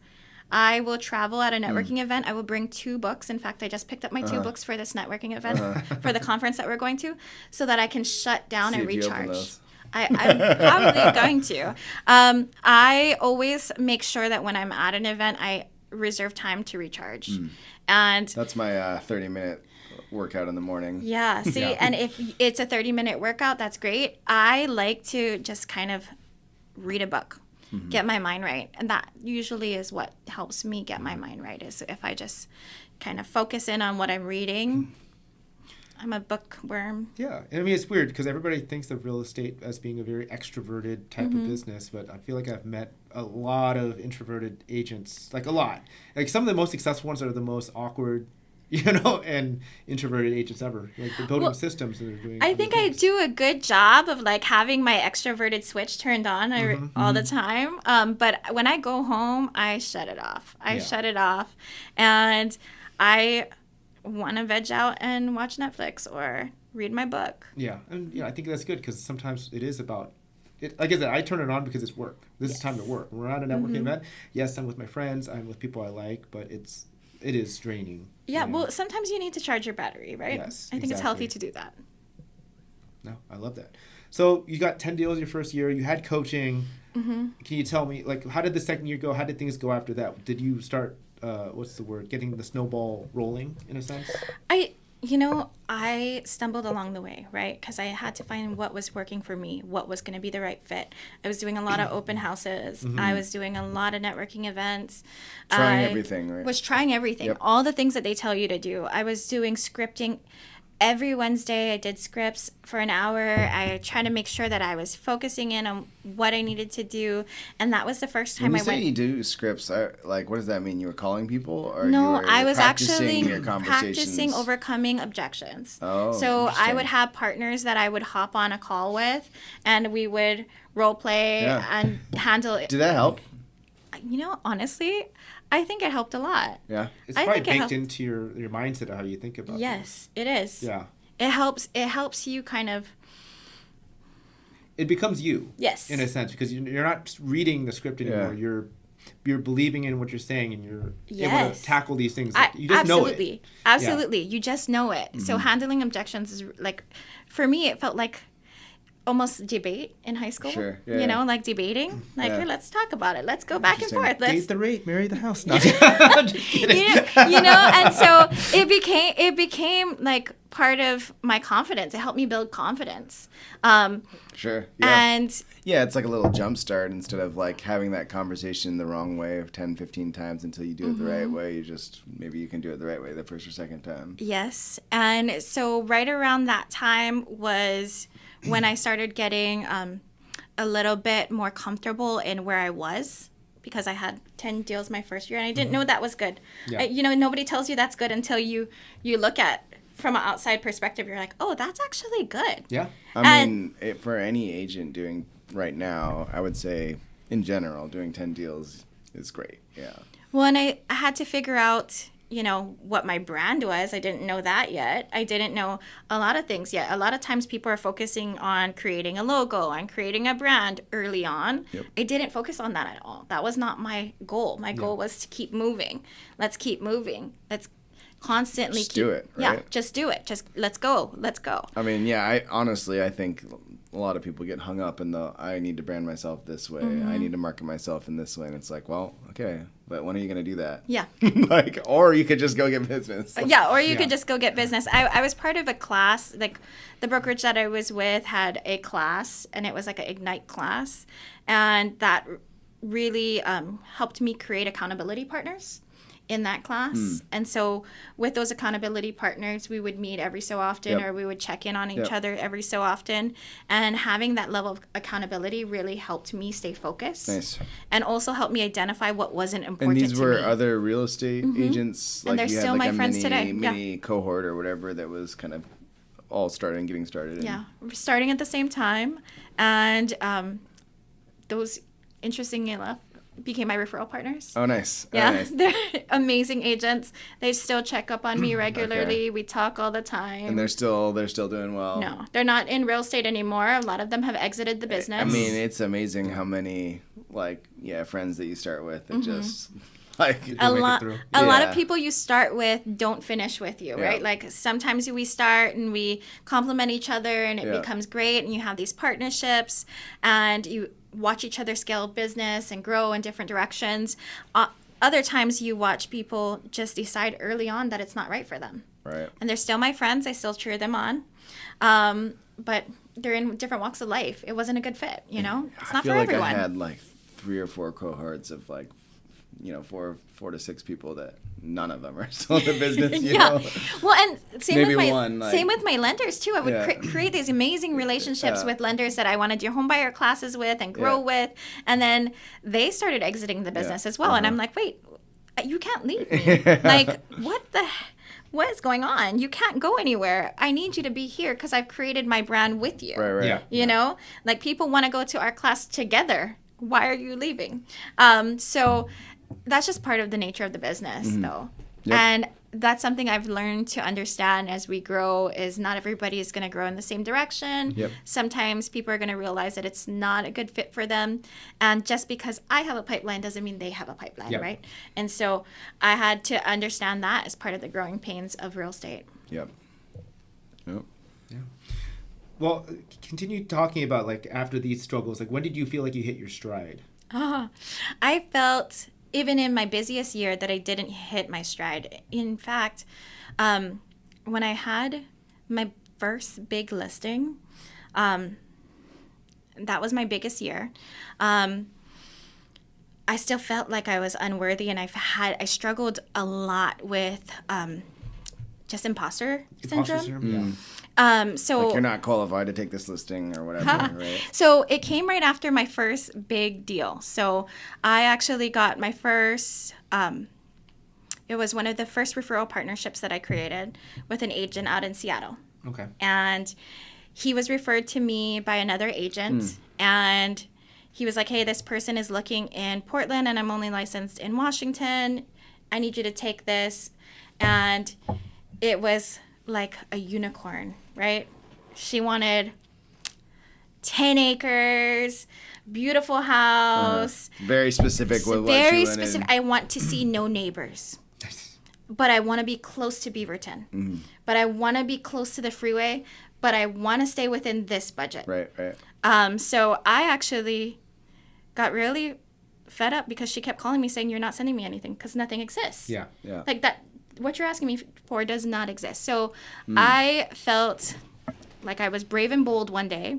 I will travel at a networking event. I will bring 2 books. In fact, I just picked up my 2 books for this networking event, for the conference that we're going to, so that I can shut down See and if you open recharge. those. I'm probably going to. I always make sure that when I'm at an event, I reserve time to recharge. And That's my 30-minute workout in the morning. yeah, see, Yeah. and if it's a 30-minute workout, that's great. I like to just kind of read a book, get my mind right. And that usually is what helps me get my mind right, is if I just kind of focus in on what I'm reading. I'm a bookworm. Yeah, I mean, it's weird because everybody thinks of real estate as being a very extroverted type of business, but I feel like I've met a lot of introverted agents, like a lot. Like some of the most successful ones are the most awkward, and introverted agents ever. Like they're building systems and they're doing. I other think I things. do a good job of like having my extroverted switch turned on all the time. But when I go home, I shut it off. I Yeah. shut it off, and I want to veg out and watch Netflix or read my book. Yeah, and I think that's good because sometimes it is about. Like I said, I turn it on because it's work. This is time to work. When we're at a networking event, yes, I'm with my friends, I'm with people I like, but it is draining. Yeah, well, sometimes you need to charge your battery, right? Yes, I think it's healthy exactly. to do that. No, I love that. So you got 10 deals your first year. You had coaching. Mm-hmm. Can you tell me, like, how did the second year go? How did things go after that? Did you start, getting the snowball rolling in a sense? I stumbled along the way, right? Because I had to find what was working for me, what was going to be the right fit. I was doing a lot of open houses. Mm-hmm. I was doing a lot of networking events. Trying I everything, right? was trying everything, Yep. all the things that they tell you to do. I was doing scripting. Every Wednesday, I did scripts for an hour. I tried to make sure that I was focusing in on what I needed to do. And that was the first time When you I say went. you do scripts, what does that mean? You were calling people, or No, you were I was practicing actually your conversations? practicing overcoming objections. Oh, so I interesting. would have partners that I would hop on a call with, and we would role play Yeah. and handle it. Did that help? Honestly, I think it helped a lot. Yeah. It's I probably think it baked helped. into your mindset of how you think about Yes, it is. things. Yeah. It helps. It helps you kind of. It becomes you. Yes. In a sense, because you're not reading the script anymore. Yeah. You're believing in what you're saying, and you're able Yes. to tackle these things. Like, you just know it. Absolutely. You just know it. So handling objections is like, for me, it felt like almost debate in high school. Sure, yeah. Like debating. Like, Yeah. hey, let's talk about it. Let's go back and Interesting. forth. Let's Date the rate, marry the house. No, I'm just kidding. and so it became like part of my confidence. It helped me build confidence. Sure. Yeah. And Yeah, it's like a little jump start instead of like having that conversation the wrong way 10, 15 times until you do it the right way. Maybe you can do it the right way the first or second time. yes. And so right around that time was when I started getting a little bit more comfortable in where I was, because I had 10 deals my first year and I didn't know that was good. Yeah. Nobody tells you that's good until you look at from an outside perspective. You're like, oh, that's actually good. Yeah. I mean, for any agent doing right now, I would say in general, doing 10 deals is great. Yeah. Well, and I had to figure out, what my brand was. I didn't know that yet. I didn't know a lot of things yet. A lot of times people are focusing on creating a logo, on creating a brand early on. Yep. I didn't focus on that at all. That was not my goal. My goal was to keep moving. Let's keep moving. Let's constantly Just do it, Yeah, right? just do it. Just let's go. Let's go. I mean, yeah, I think a lot of people get hung up in I need to brand myself this way. I need to market myself in this way. And it's like, well, okay, but when are you going to do that? Yeah. Or you could just go get business. Yeah, or you Yeah. could just go get business. I was part of a class, like the brokerage that I was with had a class, and it was like an Ignite class. And that really helped me create accountability partners in that class. And so with those accountability partners, we would meet every so often, Yep. or we would check in on each Yep. other every so often. And having that level of accountability really helped me stay focused. Nice. And also helped me identify what wasn't And important these to were me. other real estate agents? And they're you had still like my a friends today. Yeah. mini cohort or whatever that was kind of all getting started. Yeah, we're starting at the same time, and those, interestingly enough, became my referral partners. Oh, nice. Oh, Yeah, nice. they're amazing agents. They still check up on me regularly. We talk all the time. And they're still doing well. No, they're not in real estate anymore. A lot of them have exited the business. I mean, it's amazing how many friends that you start with that just like Don't a make it lot through. a lot Yeah. of people you start with don't finish with you, Yeah. right? Like sometimes we start and we compliment each other and it Yeah. becomes great, and you have these partnerships and you watch each other scale business and grow in different directions. Other times you watch people just decide early on that it's not right for them. right. And they're still my friends. I still cheer them on. But they're in different walks of life. It wasn't a good fit, It's I not feel for like everyone. I had like 3 or 4 cohorts of four to 6 people that none of them are still in the business. You know? Well, and same Maybe with my one, same with my lenders too. I would Yeah. create these amazing relationships Yeah. with lenders that I wanted to do home buyer classes with and grow Yeah. with, and then they started exiting the business as well. And I'm like, wait, you can't leave me. Like, what is going on? You can't go anywhere. I need you to be here because I've created my brand with you. Right. Yeah. You know, like people want to go to our class together. Why are you leaving? So that's just part of the nature of the business, though. Yep. And that's something I've learned to understand as we grow is not everybody is going to grow in the same direction. Yep. Sometimes people are going to realize that it's not a good fit for them. And just because I have a pipeline doesn't mean they have a pipeline, Yep. right? And so I had to understand that as part of the growing pains of real estate. Yep. Yep. Well, continue talking about like after these struggles. Like, when did you feel like you hit your stride? I felt even in my busiest year that I didn't hit my stride. In fact, when I had my first big listing, that was my biggest year. I still felt like I was unworthy, and I struggled a lot with just imposter syndrome. Yeah. So Like you're not qualified to take this listing or whatever, right? So it came right after my first big deal. So I actually got my first, it was one of the first referral partnerships that I created with an agent out in Seattle. Okay. And he was referred to me by another agent. And he was like, hey, this person is looking in Portland and I'm only licensed in Washington. I need you to take this. And it was like a unicorn, right? She wanted 10 acres, beautiful house. Very specific with what Very you went specific. in. I want to see no neighbors. But I want to be close to Beaverton. But I want to be close to the freeway. But I want to stay within this budget. Right. So I actually got really fed up because she kept calling me saying, you're not sending me anything because nothing exists. Yeah. Like that, what you're asking me for does not exist. So I felt like I was brave and bold one day,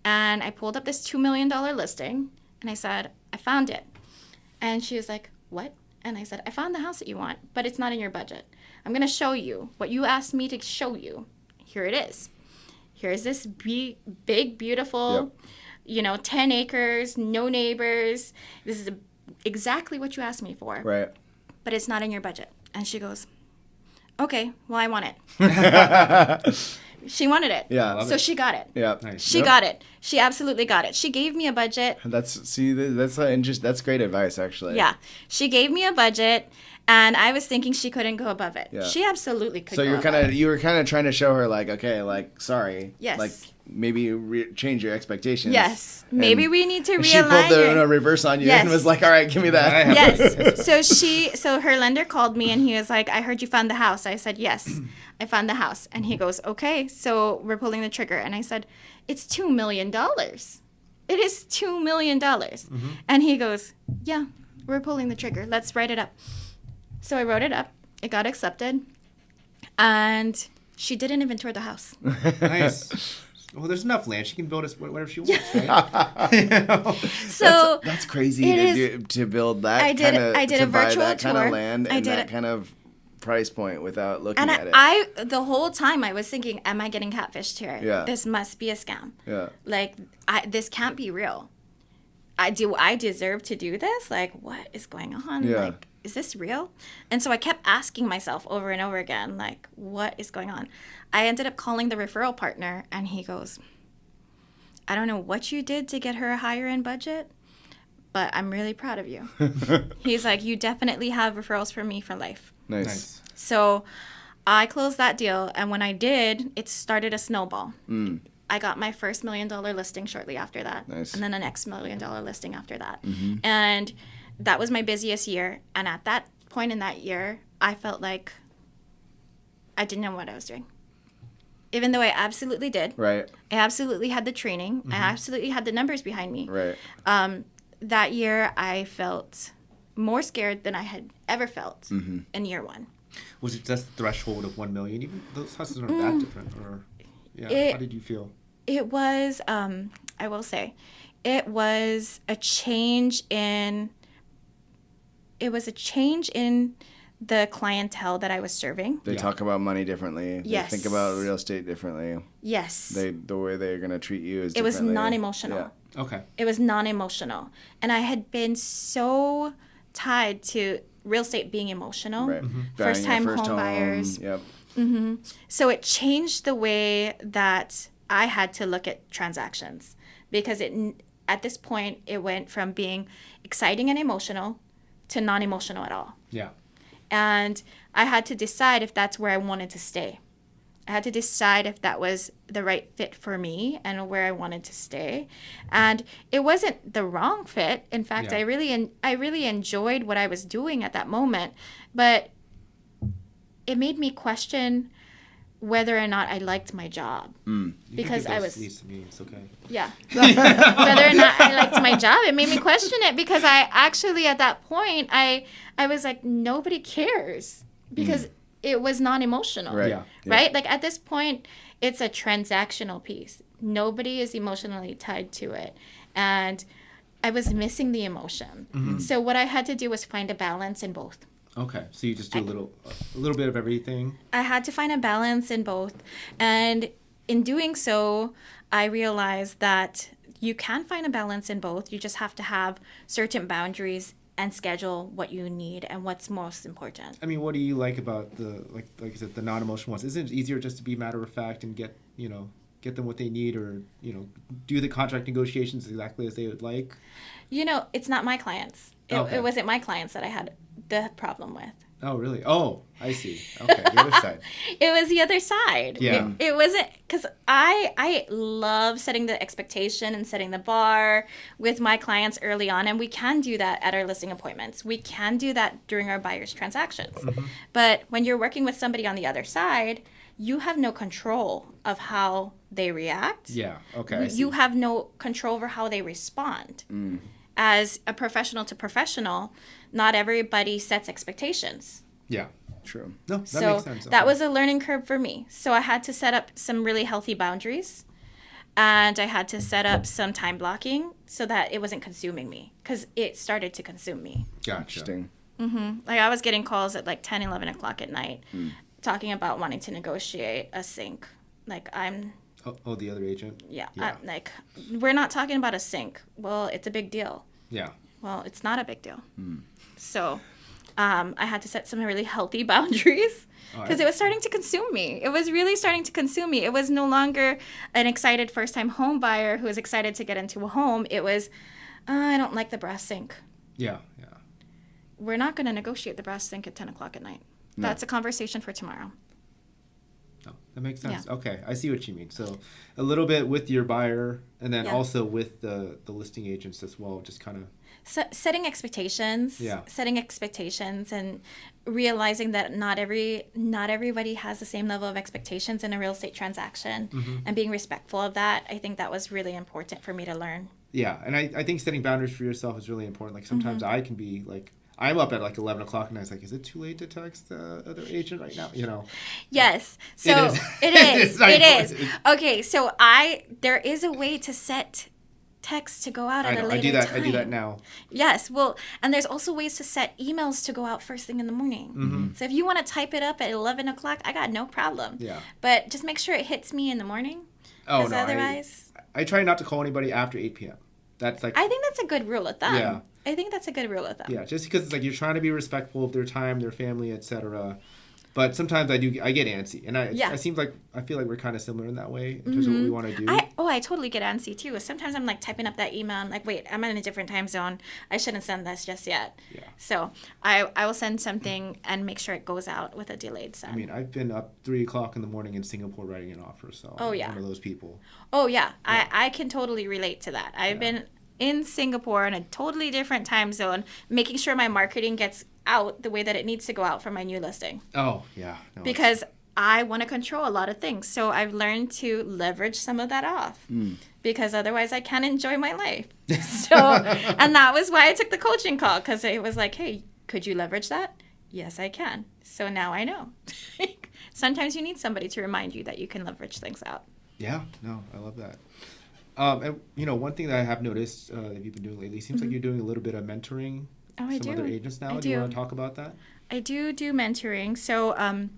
and I pulled up this $2 million listing, and I said, I found it. And she was like, what? And I said, I found the house that you want, but it's not in your budget. I'm going to show you what you asked me to show you. Here it is. Here's this big, beautiful, 10 acres, no neighbors. This is exactly what you asked me for. Right. But it's not in your budget. And she goes, okay, well, I want it. She wanted it. Yeah. So she got it. Yeah. Nice. She got it. She absolutely got it. She gave me a budget. That's great advice, actually. Yeah. She gave me a budget, and I was thinking she couldn't go above it. Yeah. She absolutely could So go above it. you were kind of trying to show her like, okay, like, sorry. Yes. Like maybe change your expectations. Yes. Maybe we need to And realign she pulled it. the reverse on you Yes. and was like, all right, give me that. Yes. So her lender called me and he was like, I heard you found the house. I said, yes, I found the house. And he goes, okay, so we're pulling the trigger. And I said, it's $2 million. It is $2 million. And he goes, yeah, we're pulling the trigger. Let's write it up. So I wrote it up. It got accepted. And she didn't even tour the house. Nice. Well, there's enough land. She can build us whatever she wants, right? So that's crazy to build that. I did a virtual that kind tour. of land and that kind of price point without looking and at it. I the whole time I was thinking, am I getting catfished here? Yeah. This must be a scam. Yeah. Like this can't be real. I deserve to do this? Like, what is going on? Yeah. Like, is this real? And so I kept asking myself over and over again, like, what is going on? I ended up calling the referral partner, and he goes, I don't know what you did to get her a higher end budget, but I'm really proud of you. He's like, you definitely have referrals from me for life. Nice. So I closed that deal, and when I did, it started a snowball. I got my first $1 million listing shortly after that. Nice. And then the next $1 million listing after that. And that was my busiest year. And at that point in that year, I felt like I didn't know what I was doing. Even though I absolutely did. Right. I absolutely had the training. I absolutely had the numbers behind me. Right. That year, I felt more scared than I had ever felt in year one. Was it just the threshold of 1 million? Even those houses aren't that different, or how did you feel? It was, I will say, it was a change in. It was a change in the clientele that I was serving. They talk about money differently. Yes. They think about real estate differently. Yes. The way they're going to treat you is It was differently. non-emotional. Yeah. Okay. It was non-emotional. And I had been so tied to real estate being emotional. Right. First-time Buying your home buyers. Yep. So it changed the way that I had to look at transactions, because at this point it went from being exciting and emotional to non-emotional at all. Yeah. And I had to decide if that's where I wanted to stay. I had to decide if that was the right fit for me and where I wanted to stay. And it wasn't the wrong fit. In fact, Yeah. I really enjoyed what I was doing at that moment. But it made me question whether or not I liked my job. Because I was... Leads to me, it's okay. Yeah. Whether or not I liked my job, it made me question it, because I actually, at that point, I was like, nobody cares, because it was non-emotional. Right. Yeah. Right? Like, at this point, it's a transactional piece. Nobody is emotionally tied to it. And I was missing the emotion. So what I had to do was find a balance in both. Okay, so you just do a little bit of everything. I had to find a balance in both. And in doing so, I realized that you can find a balance in both. You just have to have certain boundaries and schedule what you need and what's most important. I mean, what do you like about the like I said, the non-emotional ones? Isn't it easier just to be matter of fact and get them what they need, or do the contract negotiations exactly as they would like? It's not my clients. It wasn't my clients that I had the problem with. Oh, really? Oh, I see. Okay, the other side. It was the other side. Yeah. It wasn't, because I love setting the expectation and setting the bar with my clients early on, and we can do that at our listing appointments. We can do that during our buyer's transactions. But when you're working with somebody on the other side, you have no control of how they react. Yeah, okay, I see. You have no control over how they respond. As a professional to professional, not everybody sets expectations. Yeah. True. No, that So makes sense. that Okay. was a learning curve for me. So I had to set up some really healthy boundaries, and I had to set up some time blocking so that it wasn't consuming me, because it started to consume me. Gotcha. Interesting. Like, I was getting calls at like 10, 11 o'clock at night talking about wanting to negotiate a sink. Like, Oh, the other agent? yeah. Yeah. Like, we're not talking about a sink. Well, it's a big deal. Yeah. Well, it's not a big deal. So I had to set some really healthy boundaries, because it was starting to consume me. It was really starting to consume me. It was no longer an excited first-time home buyer who was excited to get into a home. It was, I don't like the brass sink. Yeah. We're not going to negotiate the brass sink at 10 o'clock at night. No. That's a conversation for tomorrow. No, that makes sense. Yeah. Okay, I see what you mean. So a little bit with your buyer, and then Yeah. also with the listing agents as well, just kind of. So, setting expectations. Yeah. Setting expectations, and realizing that not everybody has the same level of expectations in a real estate transaction, and being respectful of that. I think that was really important for me to learn. Yeah, and I think setting boundaries for yourself is really important. Like, sometimes I can be like, I'm up at like 11 o'clock and I was like, is it too late to text the other agent right now? Yes. So is. it is. Okay. So there is a way to set text to go out at a later time. I do that now. Yes. Well, and there's also ways to set emails to go out first thing in the morning. So if you want to type it up at 11 o'clock, I got no problem. Yeah. But just make sure it hits me in the morning. Oh, Because no. otherwise... I try not to call anybody after 8 p.m. That's like... I think that's a good rule of thumb. Yeah. I think that's a good rule of thumb. Yeah, just because it's like you're trying to be respectful of their time, their family, etc. But sometimes I get antsy, and I feel like we're kind of similar in that way in terms of what we want to do. I totally get antsy too. Sometimes I'm like typing up that email. I'm like, wait, I'm in a different time zone. I shouldn't send this just yet. Yeah. So I will send something and make sure it goes out with a delayed send. I mean, I've been up 3 o'clock in the morning in Singapore writing an offer, so Oh, I'm yeah. one of those people. Oh yeah, I can totally relate to that. I've been in Singapore in a totally different time zone, making sure my marketing gets out the way that it needs to go out for my new listing. Oh yeah. No, Because I want to control a lot of things. So I've learned to leverage some of that off, because otherwise I can't enjoy my life. So, and that was why I took the coaching call, because it was like, hey, could you leverage that? Yes, I can. So now I know. Sometimes you need somebody to remind you that you can leverage things out. Yeah, no, I love that. And one thing that I have noticed that you've been doing lately seems like you're doing a little bit of mentoring I some do. other agents now. I Do you do. want to talk about that? I do mentoring. So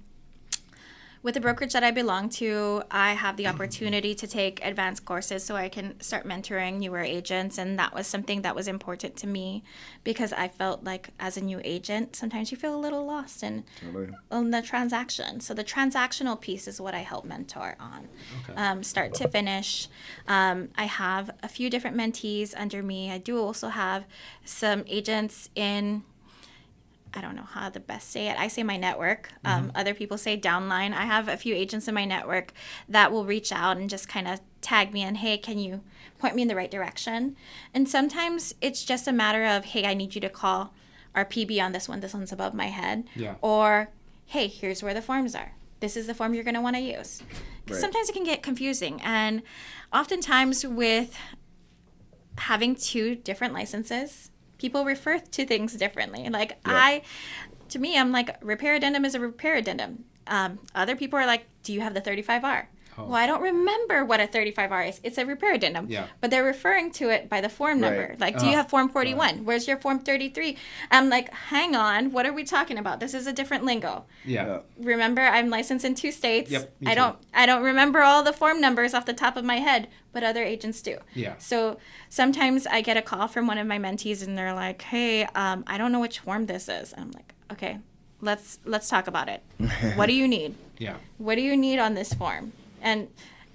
with the brokerage that I belong to, I have the opportunity to take advanced courses so I can start mentoring newer agents. And that was something that was important to me, because I felt like as a new agent, sometimes you feel a little lost in the transaction. So the transactional piece is what I help mentor on, Okay. start to finish. I have a few different mentees under me. I do also have some agents in... I don't know how to best say it. I say my network. Other people say downline. I have a few agents in my network that will reach out and just kind of tag me in, hey, can you point me in the right direction? And sometimes it's just a matter of, hey, I need you to call our PB on this one. This one's above my head. Yeah. Or, hey, here's where the forms are. this is the form you're going to want to use. 'Cause Right. sometimes it can get confusing. And oftentimes with having 2 different licenses, people refer to things differently. Like to me, I'm like, repair addendum is a repair addendum. Other people are like, do you have the 35R? Oh. Well, I don't remember what a 35R is. It's a repair addendum. Yeah. But they're referring to it by the form number. Right. Like, do you have form 41? Where's your form 33? I'm like, hang on, what are we talking about? This is a different lingo. Yeah. Remember, I'm licensed in 2 states. Yep, me I too. don't remember all the form numbers off the top of my head, but other agents do. Yeah. So sometimes I get a call from one of my mentees and they're like, hey, I don't know which form this is. And I'm like, okay, let's talk about it. What do you need? Yeah. What do you need on this form? And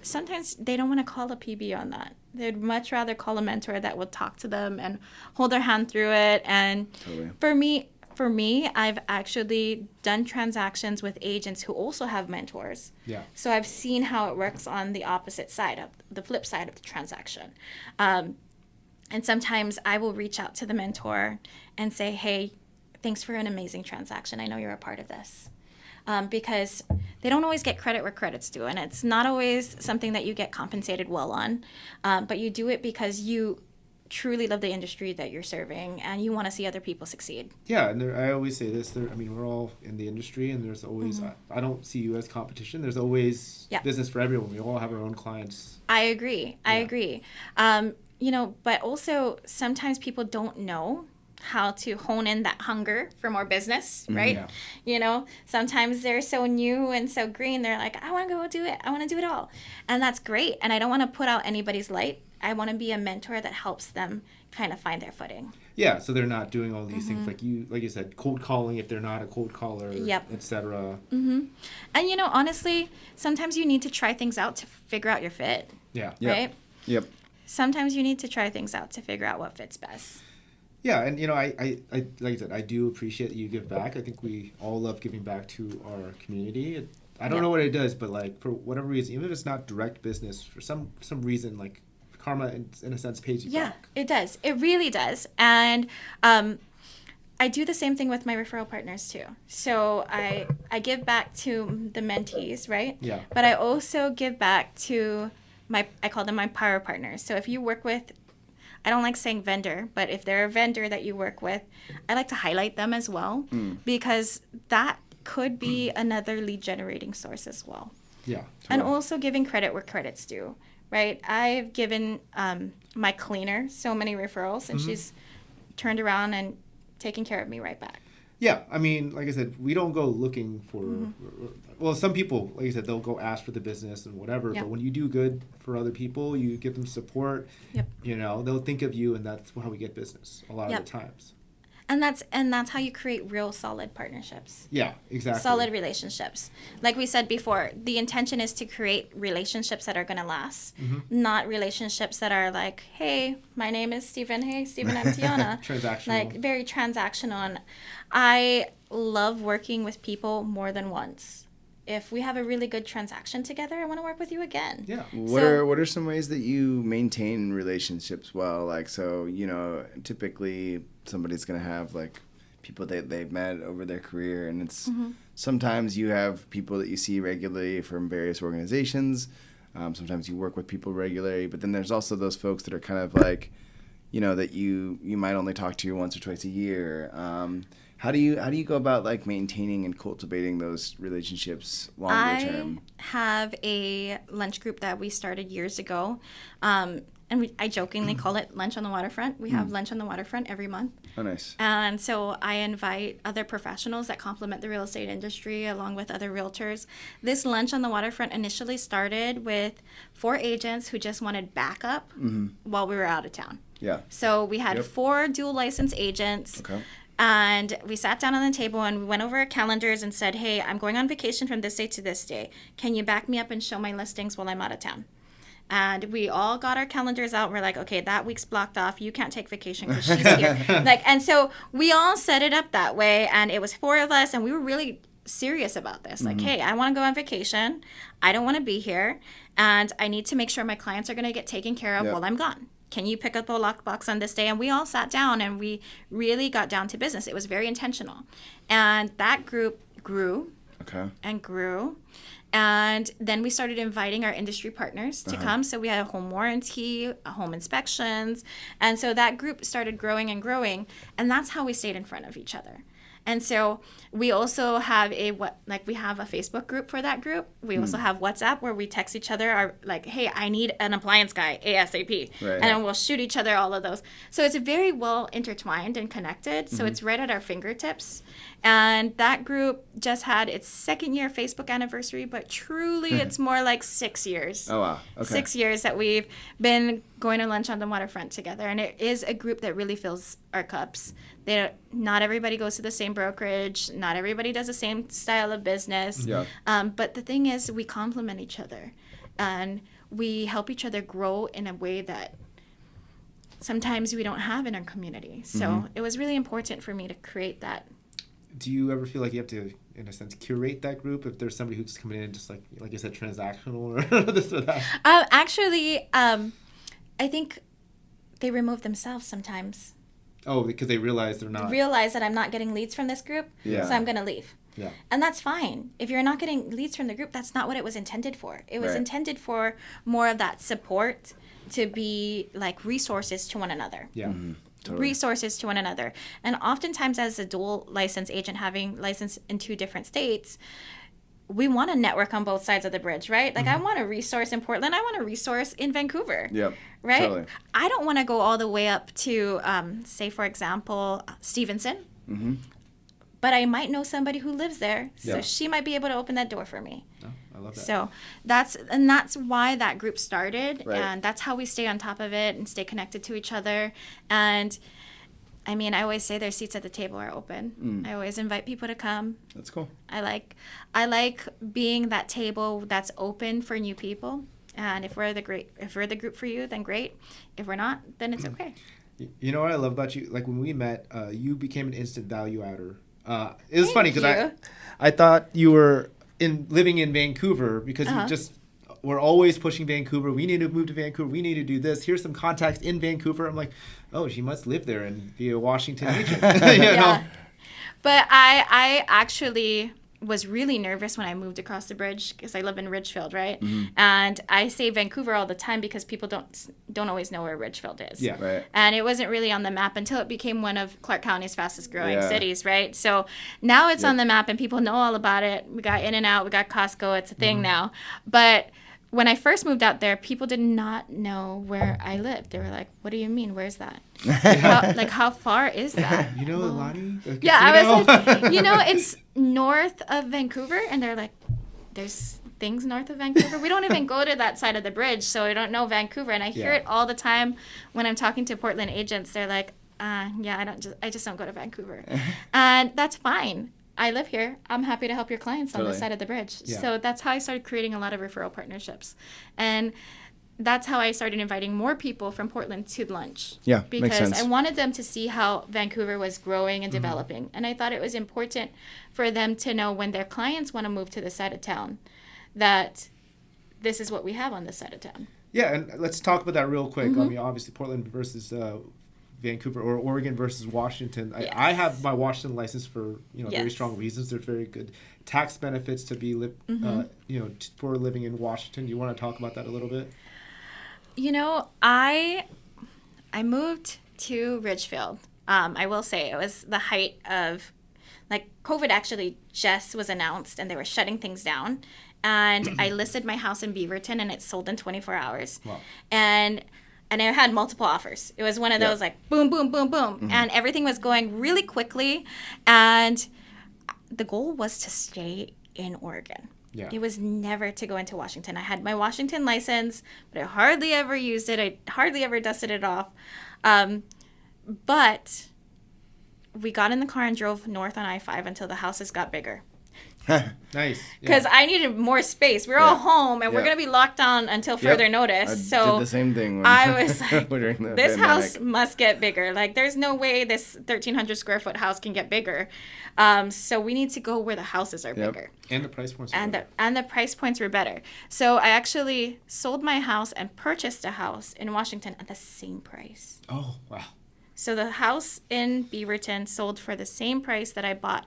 sometimes they don't want to call a PB on that. They'd much rather call a mentor that will talk to them and hold their hand through it. And Totally. for me, I've actually done transactions with agents who also have mentors. Yeah. So I've seen how it works on the opposite side of the flip side of the transaction. And sometimes I will reach out to the mentor and say, hey, thanks for an amazing transaction. I know you're a part of this. Because they don't always get credit where credit's due. And it's not always something that you get compensated well on. But you do it because you truly love the industry that you're serving and you want to see other people succeed. Yeah, and I always say this. I mean, we're all in the industry, and there's always. I don't see you as competition. There's always business for everyone. We all have our own clients. I agree. But also sometimes people don't know how to hone in that hunger for more business, right? Yeah. Sometimes they're so new and so green. They're like, I want to go do it. I want to do it all. And that's great. And I don't want to put out anybody's light. I want to be a mentor that helps them kind of find their footing. Yeah, so they're not doing all these things like you said, cold calling if they're not a cold caller, etc. And honestly, sometimes you need to try things out to figure out your fit. Yeah. Right? Yep. Sometimes you need to try things out to figure out what fits best. Yeah, and I like I said, I do appreciate that you give back. I think we all love giving back to our community. I don't know what it does, but like for whatever reason, even if it's not direct business, for some reason, like karma in a sense pays you back. Yeah, it does. It really does. And I do the same thing with my referral partners too. So I give back to the mentees, right? Yeah. But I also give back to I call them my power partners. So if you work with, I don't like saying vendor, but if they're a vendor that you work with, I like to highlight them as well because that could be another lead generating source as well. Yeah. And also giving credit where credit's due, right? I've given my cleaner so many referrals and she's turned around and taken care of me right back. Yeah, I mean, like I said, we don't go looking for. Well, some people, like I said, they'll go ask for the business and whatever. Yeah. But when you do good for other people, you give them support. Yep. They'll think of you, and that's how we get business a lot of the times. And that's how you create real solid partnerships. Yeah, exactly. Solid relationships. Like we said before, the intention is to create relationships that are going to last, not relationships that are like, hey, my name is Steven. Hey, Steven, I'm Tiana. Transactional. Like very transactional. And I love working with people more than once. If we have a really good transaction together, I want to work with you again. Yeah. What are some ways that you maintain relationships well? Like, so, typically somebody's going to have like people that they've met over their career, and it's sometimes you have people that you see regularly from various organizations. Sometimes you work with people regularly, but then there's also those folks that are kind of like, that you might only talk to once or twice a year. How do you go about like maintaining and cultivating those relationships longer term? I have a lunch group that we started years ago, and I jokingly call it Lunch on the Waterfront. We have Lunch on the Waterfront every month. Oh, nice. And so I invite other professionals that complement the real estate industry along with other realtors. This Lunch on the Waterfront initially started with 4 agents who just wanted backup while we were out of town. Yeah. So we had 4 dual license agents. Okay. And we sat down on the table and we went over our calendars and said, hey, I'm going on vacation from this day to this day. Can you back me up and show my listings while I'm out of town? And we all got our calendars out. We're like, okay, that week's blocked off. You can't take vacation because she's here. And so we all set it up that way. And it was 4 of us. And we were really serious about this. Like, hey, I want to go on vacation. I don't want to be here. And I need to make sure my clients are going to get taken care of while I'm gone. Can you pick up a lockbox on this day? And we all sat down and we really got down to business. It was very intentional. And that group grew and grew. And then we started inviting our industry partners to come. So we had a home warranty, home inspections. And so that group started growing and growing. And that's how we stayed in front of each other. And so we also have we have a Facebook group for that group. We also have WhatsApp where we text each other hey, I need an appliance guy ASAP. Right. And then we'll shoot each other all of those. So it's very well intertwined and connected. So it's right at our fingertips. And that group just had its 2nd year Facebook anniversary, but truly it's more like 6 years. Oh, wow. Okay. 6 years that we've been going to lunch on the waterfront together. And it is a group that really fills our cups. Not everybody goes to the same brokerage. Not everybody does the same style of business. Yeah. But the thing is, we complement each other. And we help each other grow in a way that sometimes we don't have in our community. So it was really important for me to create that. Do you ever feel like you have to, in a sense, curate that group if there's somebody who's coming in just like you said, transactional or this or that? Actually, I think they remove themselves sometimes. Oh, because they realize that I'm not getting leads from this group, so I'm going to leave. Yeah. And that's fine. If you're not getting leads from the group, that's not what it was intended for. It was intended for more of that support to be like resources to one another. Yeah. Mm-hmm. Totally. Resources to one another. And oftentimes as a dual license agent having license in 2 different states, we want to network on both sides of the bridge, right? Like I want a resource in Portland. I want a resource in Vancouver. Yep. Right? Totally. I don't want to go all the way up to, say, for example, Stevenson. Mm-hmm. But I might know somebody who lives there. So she might be able to open that door for me. Oh, I love that. So that's why that group started. Right. And that's how we stay on top of it and stay connected to each other. And I mean, I always say their seats at the table are open. I always invite people to come. That's cool. I like being that table that's open for new people. And if we're the group for you, then great. If we're not, then it's okay. You know what I love about you? Like when we met, you became an instant value adder. It was funny because I thought you were living in Vancouver because you just were always pushing Vancouver. We need to move to Vancouver. We need to do this. Here's some contacts in Vancouver. I'm like, oh, she must live there and be a Washington agent. Yeah. But I actually was really nervous when I moved across the bridge because I live in Ridgefield, right? Mm-hmm. And I say Vancouver all the time because people don't always know where Ridgefield is. Yeah, right. And it wasn't really on the map until it became one of Clark County's fastest growing cities, right? So now it's on the map and people know all about it. We got In-N-Out, we got Costco, it's a thing now. But when I first moved out there, people did not know where I lived. They were like, what do you mean? Where's that? How far is that? You know, Lonnie? Yeah, I was like, it's north of Vancouver. And they're like, there's things north of Vancouver. We don't even go to that side of the bridge, so I don't know Vancouver. And I hear it all the time when I'm talking to Portland agents. They're like, I just don't go to Vancouver. And that's fine. I live here. I'm happy to help your clients on this side of the bridge. Yeah. So that's how I started creating a lot of referral partnerships. And that's how I started inviting more people from Portland to lunch. Yeah, because makes sense. I wanted them to see how Vancouver was growing and developing. And I thought it was important for them to know when their clients want to move to this side of town that this is what we have on this side of town. Yeah, and let's talk about that real quick. I mean, obviously Portland versus Vancouver or Oregon versus Washington. Yes. I have my Washington license for very strong reasons. There's very good tax benefits to be for living in Washington. Do you want to talk about that a little bit? I moved to Ridgefield. I will say it was the height of COVID actually just was announced and they were shutting things down. And I listed my house in Beaverton and it sold in 24 hours. Wow. And I had multiple offers. It was one of those boom, boom, boom, boom. Mm-hmm. And everything was going really quickly. And the goal was to stay in Oregon. Yeah. It was never to go into Washington. I had my Washington license, but I hardly ever used it. I hardly ever dusted it off. But we got in the car and drove north on I-5 until the houses got bigger. Nice. Because I needed more space. We're all home, and we're going to be locked down until further notice. I did the same thing. I was like, this house must get bigger. There's no way this 1,300 square foot house can get bigger. So we need to go where the houses are bigger. And the price points and the price points were better. So I actually sold my house and purchased a house in Washington at the same price. Oh, wow. So the house in Beaverton sold for the same price that I bought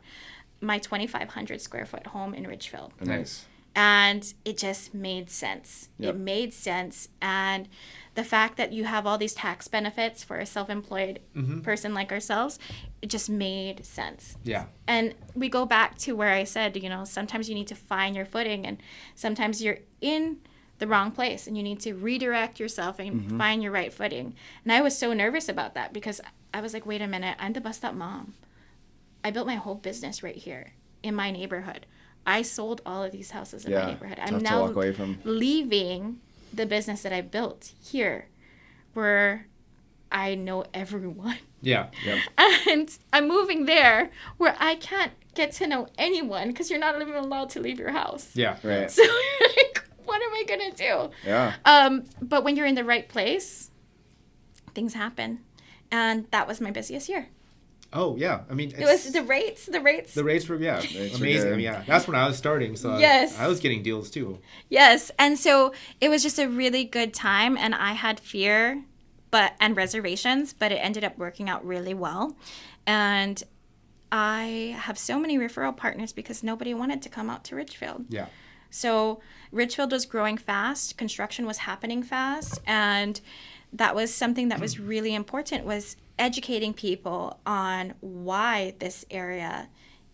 my 2,500 square foot home in Ridgefield. Nice. And it just made sense. Yep. It made sense. And the fact that you have all these tax benefits for a self-employed person like ourselves, it just made sense. Yeah. And we go back to where I said, sometimes you need to find your footing, and sometimes you're in the wrong place and you need to redirect yourself and find your right footing. And I was so nervous about that because I was like, wait a minute, I'm the bus stop mom. I built my whole business right here in my neighborhood. I sold all of these houses in my neighborhood. I'm tough to now walk away from. leaving the business that I built here where I know everyone. Yeah. Yep. And I'm moving there where I can't get to know anyone because you're not even allowed to leave your house. Yeah. Right. So like, what am I going to do? Yeah. But when you're in the right place, things happen. And that was my busiest year. Oh yeah, I mean It was the rates. The rates were Rates were amazing. good. I mean, yeah, that's when I was starting, so Yes. I was getting deals too. Yes, and so it was just a really good time, and I had fear, and reservations, but it ended up working out really well, and I have so many referral partners because nobody wanted to come out to Ridgefield. Yeah. So Ridgefield was growing fast, construction was happening fast, and that was something that was really important, was educating people on why this area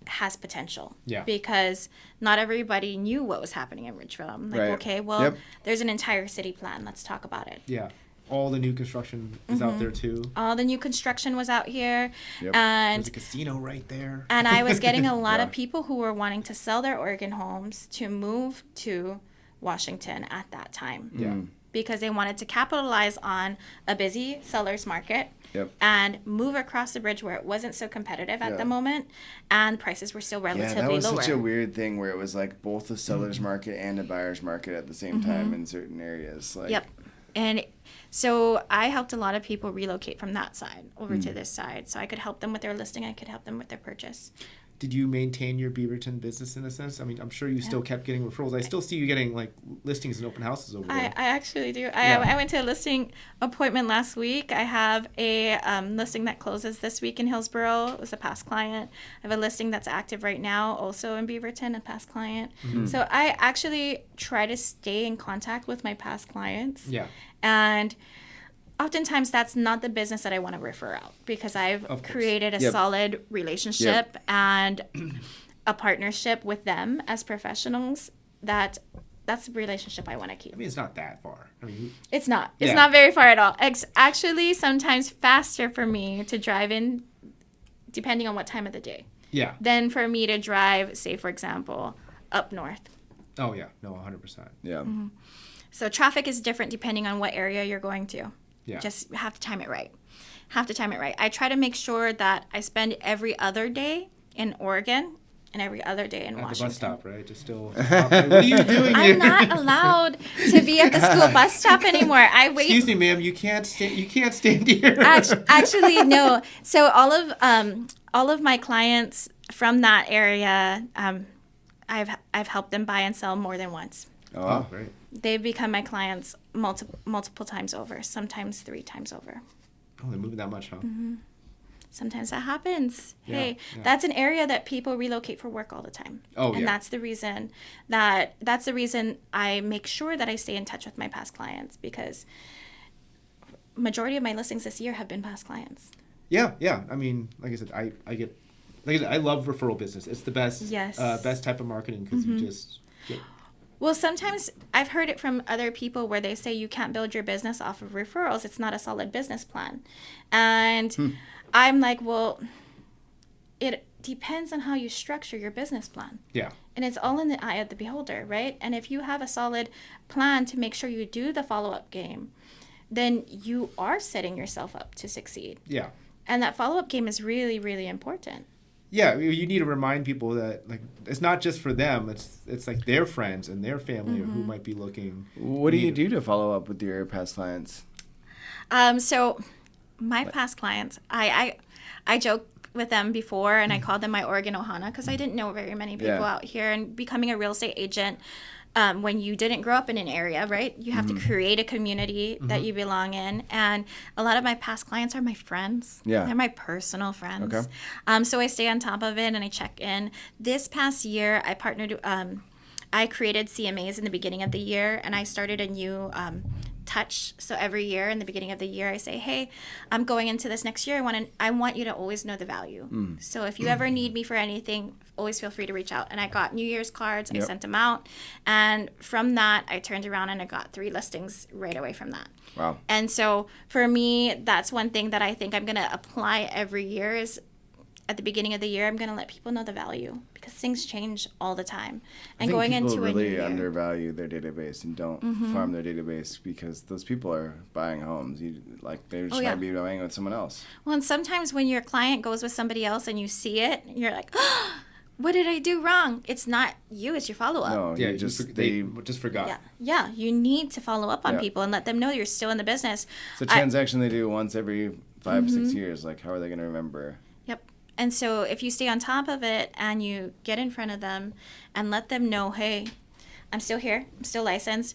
has potential. Yeah. Because not everybody knew what was happening in Ridgefield. I'm like, Right. okay, well, Yep. there's an entire city plan. Let's talk about it. Yeah. All the new construction is out there too. All the new construction was out here. Yep. And There's a casino right there. And I was getting a lot Yeah. of people who were wanting to sell their Oregon homes to move to Washington at that time. Yeah. Because they wanted to capitalize on a busy seller's market Yep. and move across the bridge where it wasn't so competitive at Yeah. the moment and prices were still Yeah, relatively that was lower. such a weird thing where it was like both a seller's market and a buyer's market at the same time in certain areas. Like, Yep. And so I helped a lot of people relocate from that side over to this side. So I could help them with their listing. I could help them with their purchase. Did you maintain your Beaverton business in a sense? I mean, I'm sure you still kept getting referrals. I still see you getting like listings and open houses over I there. actually do. Yeah. I went to a listing appointment last week. I have a listing that closes this week in Hillsborough. It was a past client. I have a listing that's active right now, also in Beaverton, a past client. So I actually try to stay in contact with my past clients. Yeah. And oftentimes that's not the business that I want to refer out because I've Of course. created a Yep. solid relationship and a partnership with them as professionals that's the relationship I want to keep. I mean, it's not that far. I mean, It's not. It's Yeah. not very far at all. Actually, sometimes faster for me to drive in, depending on what time of the day, yeah. than for me to drive, say, for example, up north. Oh yeah. No, 100%. Yeah. So traffic is different depending on what area you're going to. Yeah. Just have to time it right. I try to make sure that I spend every other day in Oregon and every other day in At Washington. the bus stop, right? Just still. Stop. Like, what are you doing here? I'm not allowed to be at the school bus stop anymore. I wait. Excuse me, ma'am. You can't stand here. Actually, no. So all of my clients from that area, I've helped them buy and sell more than once. Oh, great. They've become my clients multiple times over, sometimes 3 times over. Oh, they're moving that much, huh? Sometimes that happens. Yeah, Hey, yeah. that's an area that people relocate for work all the time. Oh, and yeah. that's the reason I make sure that I stay in touch with my past clients because majority of my listings this year have been past clients. Yeah, yeah. I mean, like I said, I love referral business. It's the best, Yes. Best type of marketing because you just get. Well, sometimes I've heard it from other people where they say you can't build your business off of referrals. It's not a solid business plan. And I'm like, well, it depends on how you structure your business plan. Yeah. And it's all in the eye of the beholder, right? And if you have a solid plan to make sure you do the follow-up game, then you are setting yourself up to succeed. Yeah. And that follow-up game is really, really important. Yeah, you need to remind people that like it's not just for them. It's like their friends and their family who might be looking. What do you do to follow up with your past clients? So my past clients, I joke with them before and I called them my Oregon Ohana because I didn't know very many people Yeah. out here, and becoming a real estate agent when you didn't grow up in an area, right? You have to create a community that you belong in. And a lot of my past clients are my friends. Yeah. They're my personal friends. Okay. So I stay on top of it and I check in. This past year, I partnered, I created CMAs in the beginning of the year, and I started a new touch. So every year in the beginning of the year, I say, hey, I'm going into this next year. I want you to always know the value. So if you ever need me for anything, always feel free to reach out. And I got New Year's cards. I sent them out. And from that, I turned around and I got 3 listings right away from that. Wow. And so for me, that's one thing that I think I'm going to apply every year is at the beginning of the year, I'm going to let people know the value because things change all the time. And going into a new really year. undervalue their database and don't farm their database because those people are buying homes. They just might be buying with someone else. Well, and sometimes when your client goes with somebody else and you see it, you're like, oh, what did I do wrong? It's not you, it's your follow-up. No, Yeah, they just forgot. Yeah, you need to follow up on people and let them know you're still in the business. It's a transaction they do once every 5 6 years. Like, how are they going to remember? Yep. And so if you stay on top of it and you get in front of them and let them know, hey, I'm still here. I'm still licensed.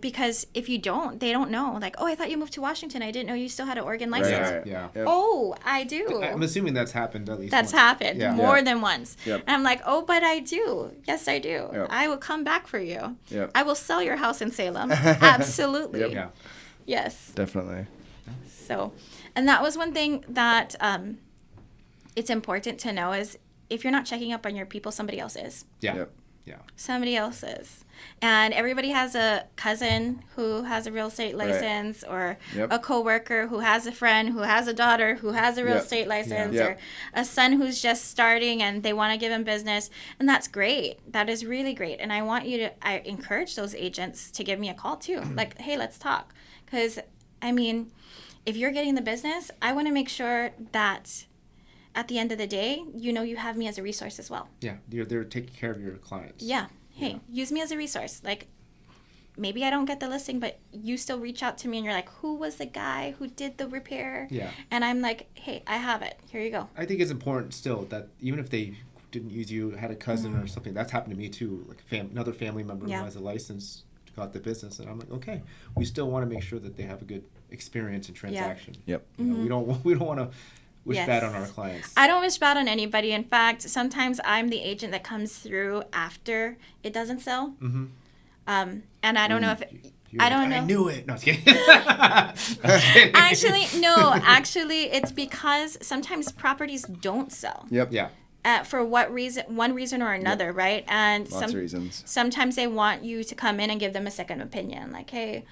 Because if you don't, they don't know. Like, oh, I thought you moved to Washington. I didn't know you still had an Oregon license. Right. Yeah. Yep. Oh, I do. I'm assuming that's happened at least That's once. happened more than once. Yep. And I'm like, oh, but I do. Yes, I do. Yep. I will come back for you. Yep. I will sell your house in Salem. Absolutely. Yep. Yeah. Yes. Definitely. So, and that was one thing that it's important to know is if you're not checking up on your people, somebody else is. Yeah. Yep. Yeah. Somebody else is. And everybody has a cousin who has a real estate license or a coworker who has a friend who has a daughter who has a real estate license or a son who's just starting and they want to give him business. And that's great. That is really great. And I encourage those agents to give me a call too. Like, hey, let's talk. Because, I mean, if you're getting the business, I want to make sure that at the end of the day, you have me as a resource as well. Yeah. They're taking care of your clients. Yeah. Hey, use me as a resource. Like, maybe I don't get the listing, but you still reach out to me and you're like, who was the guy who did the repair? Yeah. And I'm like, hey, I have it. Here you go. I think it's important still that even if they didn't use you, had a cousin or something, that's happened to me too. Like another family member who has a license got the business, and I'm like, okay, we still want to make sure that they have a good experience and transaction. Yep. We don't want to wish bad on our clients. I don't wish bad on anybody. In fact, sometimes I'm the agent that comes through after it doesn't sell. Mm-hmm. And I don't know if I don't know. I knew it. No, I was kidding. Actually, it's because sometimes properties don't sell. Yep. Yeah. For what reason? One reason or another, right? And Lots of reasons. Sometimes they want you to come in and give them a second opinion. Like, hey,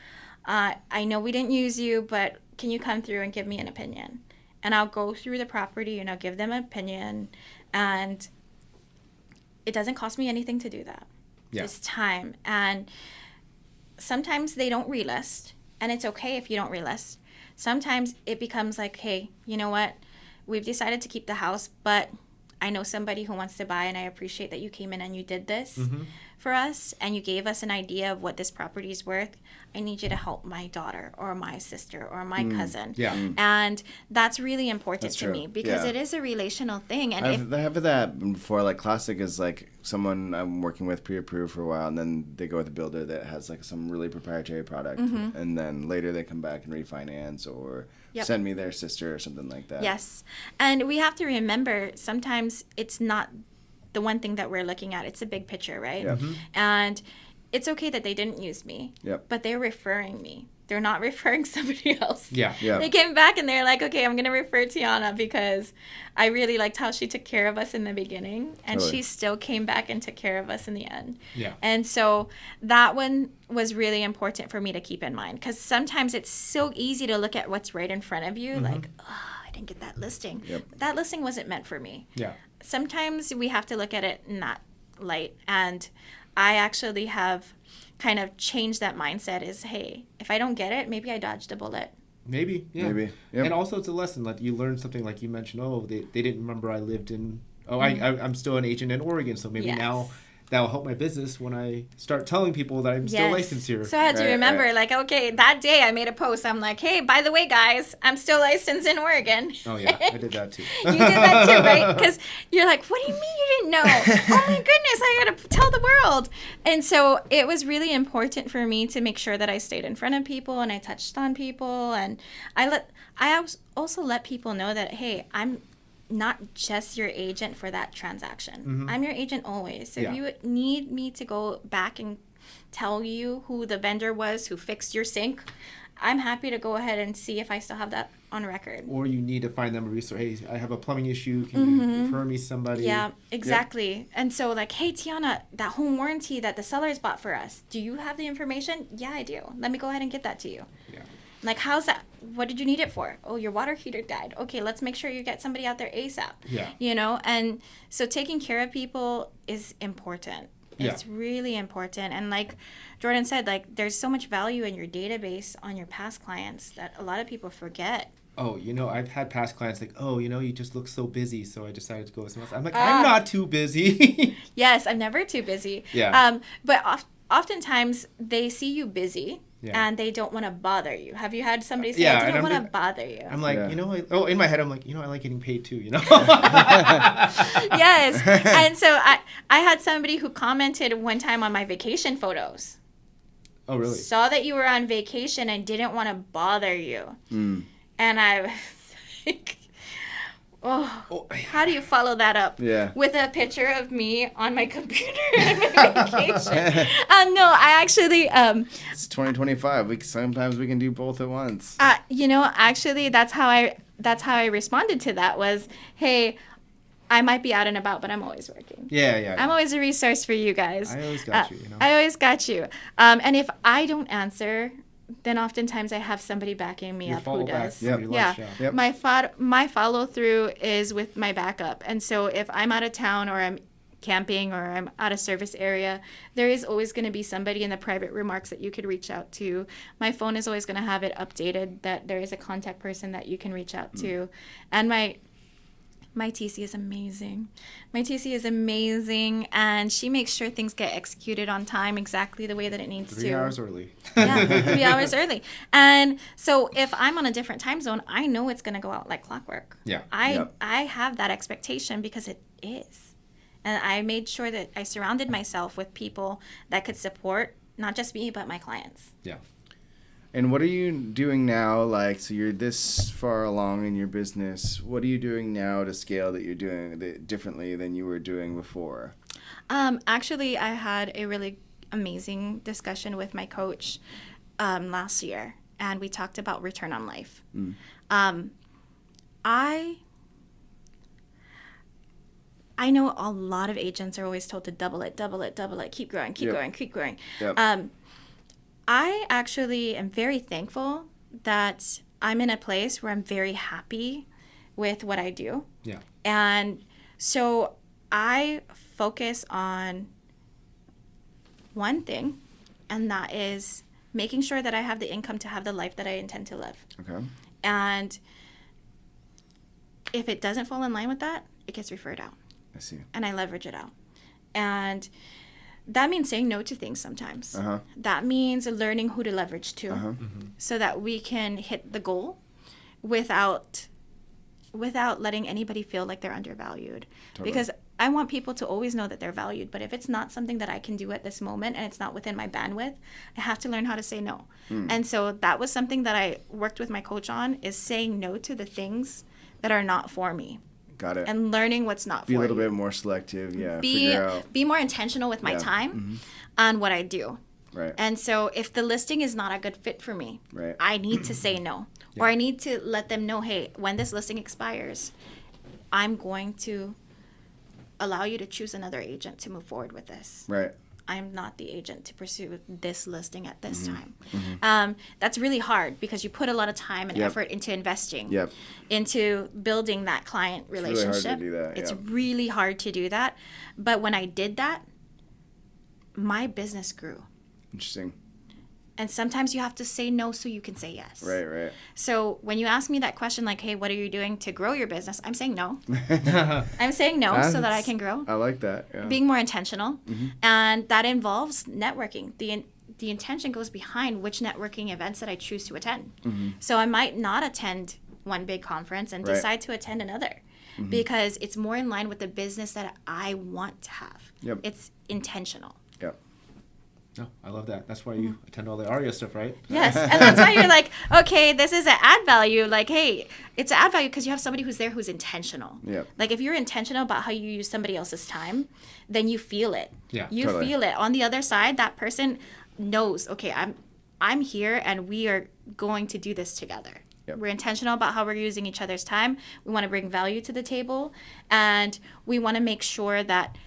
I know we didn't use you, but can you come through and give me an opinion? And I'll go through the property and I'll give them an opinion. And it doesn't cost me anything to do that. Yeah. It's time. And sometimes they don't relist. And it's okay if you don't relist. Sometimes it becomes like, hey, you know what? We've decided to keep the house, but I know somebody who wants to buy, and I appreciate that you came in and you did this for us, and you gave us an idea of what this property is worth. I need you to help my daughter or my sister or my cousin. Yeah. And that's really important That's to true. me because Yeah. it is a relational thing. And I have that before. Like, classic is like someone I'm working with pre-approved for a while, and then they go with a builder that has like some really proprietary product, and then later they come back and refinance or send me their sister or something like that. Yes. And we have to remember sometimes it's not the one thing that we're looking at. It's a big picture, right? Yep. And it's okay that they didn't use me, but they're referring me. They're not referring somebody else. Yeah. They came back and they're like, okay, I'm going to refer Tiana because I really liked how she took care of us in the beginning. And she still came back and took care of us in the end. Yeah. And so that one was really important for me to keep in mind because sometimes it's so easy to look at what's right in front of you. Like, oh, I didn't get that listing. But that listing wasn't meant for me. Yeah. Sometimes we have to look at it in that light. And I actually have kind of changed that mindset is, hey, if I don't get it, maybe I dodged a bullet. Maybe. Yeah. Maybe. Yep. And also it's a lesson. Like you learn something like you mentioned, they didn't remember I lived in, I'm still an agent in Oregon. So maybe now that will help my business when I start telling people that I'm still licensed here. So I had to remember, like, okay, that day I made a post. I'm like, hey, by the way, guys, I'm still licensed in Oregon. Oh, yeah. I did that too. You did that too, right? Because you're like, what do you mean you didn't know? Oh, my goodness, I got to tell the world. And so it was really important for me to make sure that I stayed in front of people and I touched on people. And I also let people know that, hey, I'm not just your agent for that transaction. Mm-hmm. I'm your agent always. So if you need me to go back and tell you who the vendor was who fixed your sink, I'm happy to go ahead and see if I still have that on record. Or you need to find them a resource. Hey, I have a plumbing issue. Can you refer me somebody? Yeah, exactly. Yep. And so like, hey, Tiana, that home warranty that the sellers bought for us, do you have the information? Yeah, I do. Let me go ahead and get that to you. Yeah. Like, how's that? What did you need it for? Oh, your water heater died. Okay, let's make sure you get somebody out there ASAP. Yeah. You know, and so taking care of people is important. It's really important. And like Jordan said, like, there's so much value in your database on your past clients that a lot of people forget. Oh, you know, I've had past clients like, oh, you know, you just look so busy, so I decided to go with someone else. I'm like, I'm not too busy. Yes, I'm never too busy. Yeah. But oftentimes they see you busy. Yeah. And they don't want to bother you. Have you had somebody say, I don't want to bother you? I'm like, you know, in my head, I'm like, you know, I like getting paid too, you know? Yes. And so I had somebody who commented one time on my vacation photos. Oh, really? Saw that you were on vacation and didn't want to bother you. And I was like, how do you follow that up? Yeah. With a picture of me on my computer on my vacation. No, I actually... it's 2025. Sometimes we can do both at once. You know, actually, that's how I responded to that was, hey, I might be out and about, but I'm always working. Yeah. I'm always a resource for you guys. I always got you, you know? I always got you. And if I don't answer... then oftentimes I have somebody backing me up who does. Yep. My follow through is with my backup. And so if I'm out of town or I'm camping or I'm out of service area, there is always going to be somebody in the private remarks that you could reach out to. My phone is always going to have it updated that there is a contact person that you can reach out to. And my TC is amazing. My TC is amazing, and she makes sure things get executed on time exactly the way that it needs to. 3 hours early. Yeah, 3 hours early. And so if I'm on a different time zone, I know it's going to go out like clockwork. Yeah. I have that expectation because it is. And I made sure that I surrounded myself with people that could support not just me, but my clients. Yeah. And what are you doing now? Like, so you're this far along in your business. What are you doing now to scale that you're doing differently than you were doing before? Actually, I had a really amazing discussion with my coach last year, and we talked about return on life. I know a lot of agents are always told to double it, keep growing, keep growing. Yep. I actually am very thankful that I'm in a place where I'm very happy with what I do. Yeah. And so I focus on one thing, and that is making sure that I have the income to have the life that I intend to live. Okay. And if it doesn't fall in line with that, it gets referred out. I see. And I leverage it out. And that means saying no to things sometimes. That means learning who to leverage to so that we can hit the goal without letting anybody feel like they're undervalued. Totally. Because I want people to always know that they're valued. But if it's not something that I can do at this moment and it's not within my bandwidth, I have to learn how to say no. And so that was something that I worked with my coach on, is saying no to the things that are not for me. Got it. And learning what's not for you. Be a little bit more selective, Be more intentional with my time on what I do. Right. And so if the listing is not a good fit for me, I need to say no. Or I need to let them know, hey, when this listing expires, I'm going to allow you to choose another agent to move forward with this. Right. I'm not the agent to pursue this listing at this time. That's really hard because you put a lot of time and effort into investing, into building that client relationship. It's really hard to do that. It's really hard to do that. But when I did that, my business grew. Interesting. And sometimes you have to say no so you can say yes. Right. So when you ask me that question, like, hey, what are you doing to grow your business? I'm saying no. I'm saying no so that I can grow. I like that. Yeah. Being more intentional. And that involves networking. The intention goes behind which networking events that I choose to attend. So I might not attend one big conference and decide to attend another because it's more in line with the business that I want to have. Yep. It's intentional. Yep. No, I love that. That's why you attend all the ARIA stuff, right? Yes, and that's why you're like, okay, this is an add value. Like, hey, it's an add value because you have somebody who's there who's intentional. Yep. Like, if you're intentional about how you use somebody else's time, then you feel it. Yeah, you totally. feel it. On the other side, that person knows, okay, I'm here and we are going to do this together. Yep. We're intentional about how we're using each other's time. We want to bring value to the table, and we want to make sure that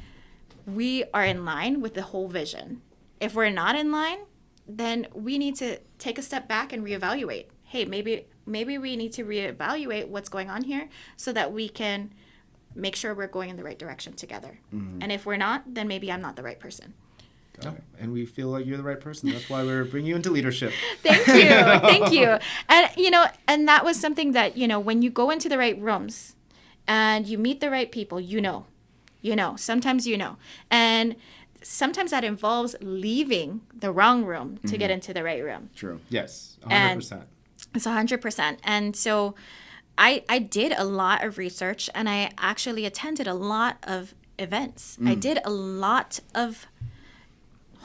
we are in line with the whole vision. If we're not in line, then we need to take a step back and reevaluate. Hey, maybe we need to reevaluate what's going on here so that we can make sure we're going in the right direction together. And if we're not, then maybe I'm not the right person. No, and we feel like you're the right person. That's why we're bringing you into leadership. Thank you. Thank you. And, and that was something that, when you go into the right rooms and you meet the right people, sometimes and sometimes that involves leaving the wrong room to get into the right room. True. Yes, 100%. And it's 100%. And so I did a lot of research, and I actually attended a lot of events. I did a lot of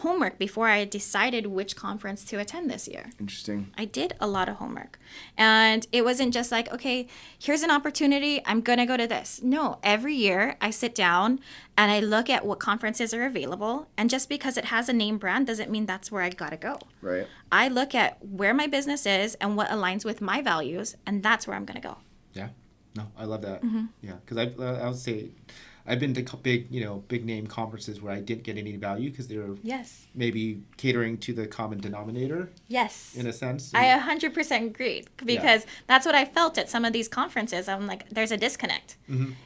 homework before I decided which conference to attend this year. Interesting. I did a lot of homework. And it wasn't just like, okay, here's an opportunity, I'm going to go to this. No, every year I sit down and I look at what conferences are available. And just because it has a name brand doesn't mean that's where I got to go. Right. I look at where my business is and what aligns with my values, and that's where I'm going to go. Yeah. No, I love that. Yeah, because I would say I've been to big name conferences where I didn't get any value because they were maybe catering to the common denominator. Yes. In a sense. I 100% agree because that's what I felt at some of these conferences. I'm like, there's a disconnect.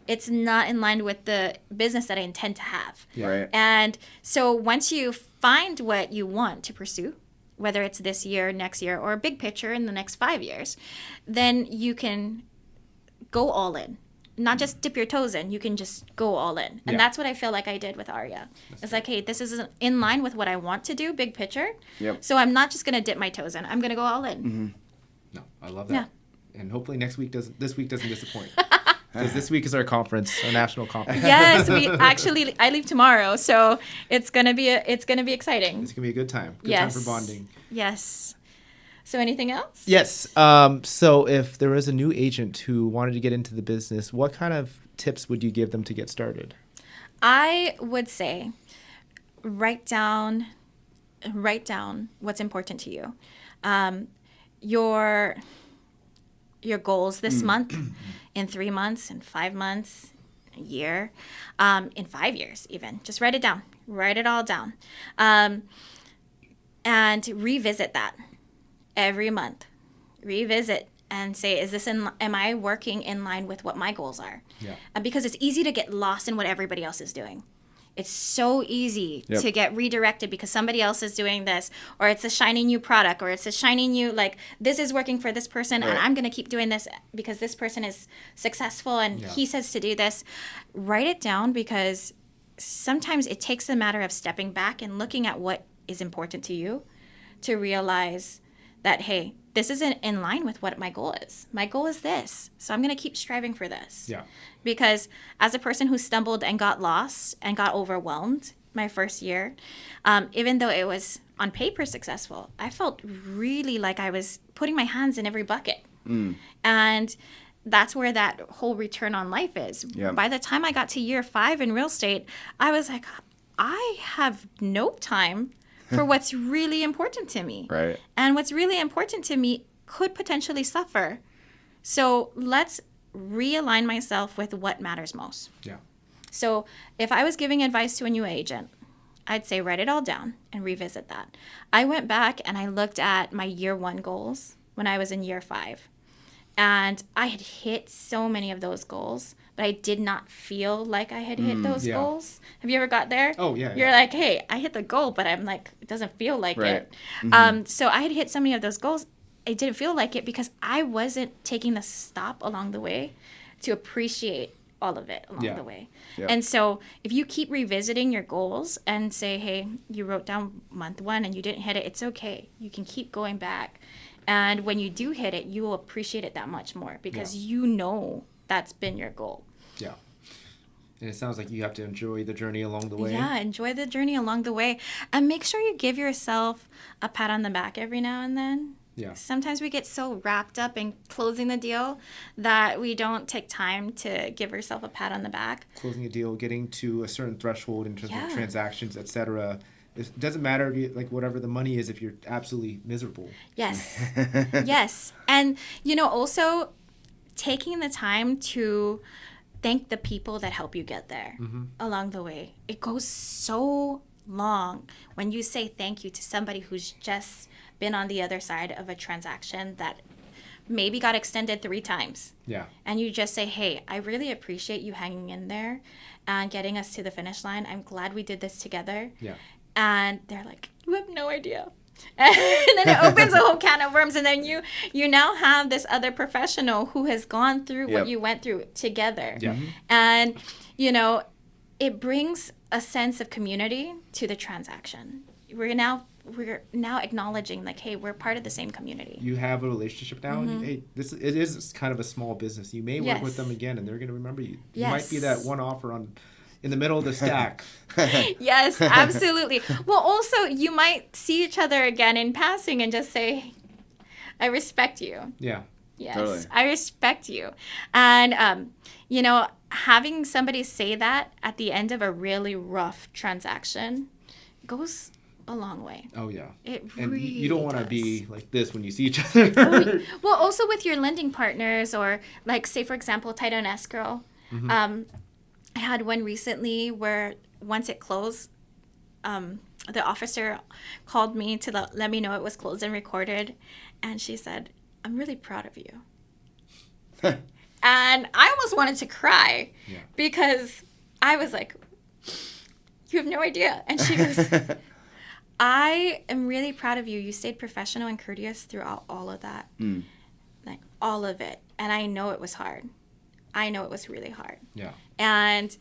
It's not in line with the business that I intend to have. Yeah. Right. And so once you find what you want to pursue, whether it's this year, next year, or a big picture in the next 5 years, then you can go all in. Not just dip your toes in, you can just go all in. And that's what I feel like I did with Aria. It's like, hey, this is in line with what I want to do, big picture. Yep. So I'm not just going to dip my toes in. I'm going to go all in. No, I love that. Yeah. And hopefully this week doesn't disappoint. Because this week is our conference, our national conference. Yes, I leave tomorrow, so it's gonna be exciting. It's gonna be a good time. Good time for bonding. Yes. So anything else? Yes. So if there was a new agent who wanted to get into the business, what kind of tips would you give them to get started? I would say write down what's important to you. Your goals this month, in 3 months, in 5 months, a year, in 5 years even. Just write it down. Write it all down. And revisit that every month. Revisit and say, am I working in line with what my goals are? Yeah. Because it's easy to get lost in what everybody else is doing. It's so easy to get redirected because somebody else is doing this, or it's a shiny new product, or it's a shiny new, like, this is working for this person, and I'm going to keep doing this because this person is successful and he says to do this. Write it down, because sometimes it takes a matter of stepping back and looking at what is important to you to realize that, hey, this isn't in line with what my goal is. My goal is this. So I'm going to keep striving for this. Yeah. Because as a person who stumbled and got lost and got overwhelmed my first year, even though it was on paper successful, I felt really like I was putting my hands in every bucket. And that's where that whole return on life is. Yeah. By the time I got to year 5 in real estate, I was like, I have no time for what's really important to me. Right. And what's really important to me could potentially suffer. So let's realign myself with what matters most. Yeah. So if I was giving advice to a new agent, I'd say write it all down and revisit that. I went back and I looked at my year 1 goals when I was in year 5. And I had hit so many of those goals, but I did not feel like I had hit those yeah. goals. Have you ever got there? Oh, yeah, You're yeah. like, hey, I hit the goal, but I'm like, it doesn't feel like Right. it. So I had hit so many of those goals. I didn't feel like it because I wasn't taking the stop along the way to appreciate all of it along the way. Yep. And so if you keep revisiting your goals and say, hey, you wrote down month 1 and you didn't hit it, it's okay. You can keep going back. And when you do hit it, you will appreciate it that much more because you know that's been your goal. Yeah. And it sounds like you have to enjoy the journey along the way. Yeah, enjoy the journey along the way. And make sure you give yourself a pat on the back every now and then. Yeah. Sometimes we get so wrapped up in closing the deal that we don't take time to give ourselves a pat on the back. Closing a deal, getting to a certain threshold in terms Yeah. of transactions, etc. It doesn't matter, like, whatever the money is, if you're absolutely miserable. Yes. Yes. And, also taking the time to thank the people that help you get there along the way. It goes so long when you say thank you to somebody who's just been on the other side of a transaction that maybe got extended 3 times. Yeah. And you just say, hey, I really appreciate you hanging in there and getting us to the finish line. I'm glad we did this together. Yeah. And they're like, you have no idea. And then it opens a whole can of worms. And then you now have this other professional who has gone through what you went through together. Yeah. And, it brings a sense of community to the transaction. We're now acknowledging, like, hey, we're part of the same community. You have a relationship now, and it is kind of a small business. You may work with them again, and they're going to remember you. You might be that one offer in the middle of the stack. Yes, absolutely. Well, also, you might see each other again in passing and just say, I respect you. Yeah. Yes, Totally. I respect you. And, having somebody say that at the end of a really rough transaction goes a long way. Oh, yeah. It And really you don't want to does. be like this when you see each other. Well, also with your lending partners, or like, say, for example, title and escrow. I had one recently where once it closed, the officer called me to let me know it was closed and recorded. And she said, I'm really proud of you. And I almost wanted to cry because I was like, you have no idea. And she goes, I am really proud of you. You stayed professional and courteous throughout all of that. Like, all of it. And I know it was hard. I know it was really hard. Yeah. And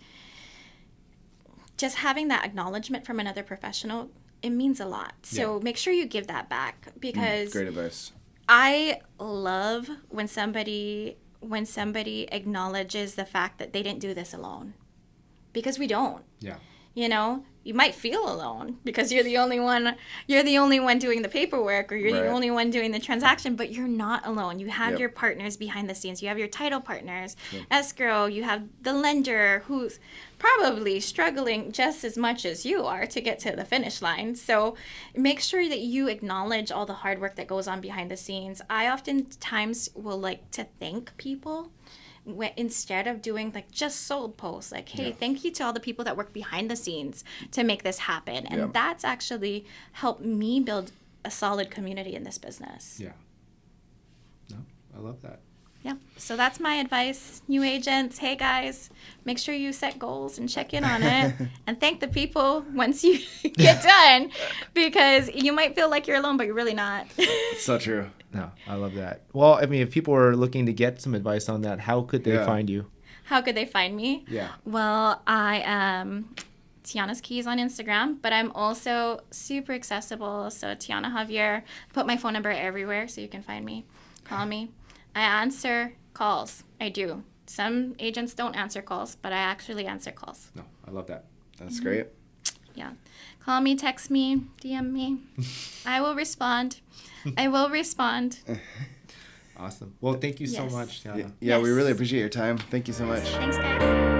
just having that acknowledgement from another professional, it means a lot. So make sure you give that back, because Great advice. I love when somebody acknowledges the fact that they didn't do this alone, because we don't. Yeah. You might feel alone because you're the only one doing the paperwork, or you're the only one doing the transaction, but you're not alone. You have your partners behind the scenes. You have your title partners, escrow, you have the lender who's probably struggling just as much as you are to get to the finish line. So make sure that you acknowledge all the hard work that goes on behind the scenes. I oftentimes will like to thank people instead of doing like just sold posts, like, hey, thank you to all the people that work behind the scenes to make this happen. And that's actually helped me build a solid community in this business. Yeah. No, I love that. Yeah. So that's my advice, new agents. Hey guys, make sure you set goals and check in on it and thank the people once you get done, because you might feel like you're alone, but you're really not. It's so true. No, I love that. Well, I mean, if people are looking to get some advice on that, how could they find you? How could they find me? Yeah. Well, I am Tiana's Keys on Instagram, but I'm also super accessible. So Tiana Javier, put my phone number everywhere so you can find me. Call me. I answer calls. I do. Some agents don't answer calls, but I actually answer calls. No, I love that. That's great. Yeah. Call me, text me, DM me. I will respond. I will respond. Awesome. Well, thank you so Yes. much, Tiana. Yeah, we Yes. really appreciate your time. Thank you so much. Thanks, guys.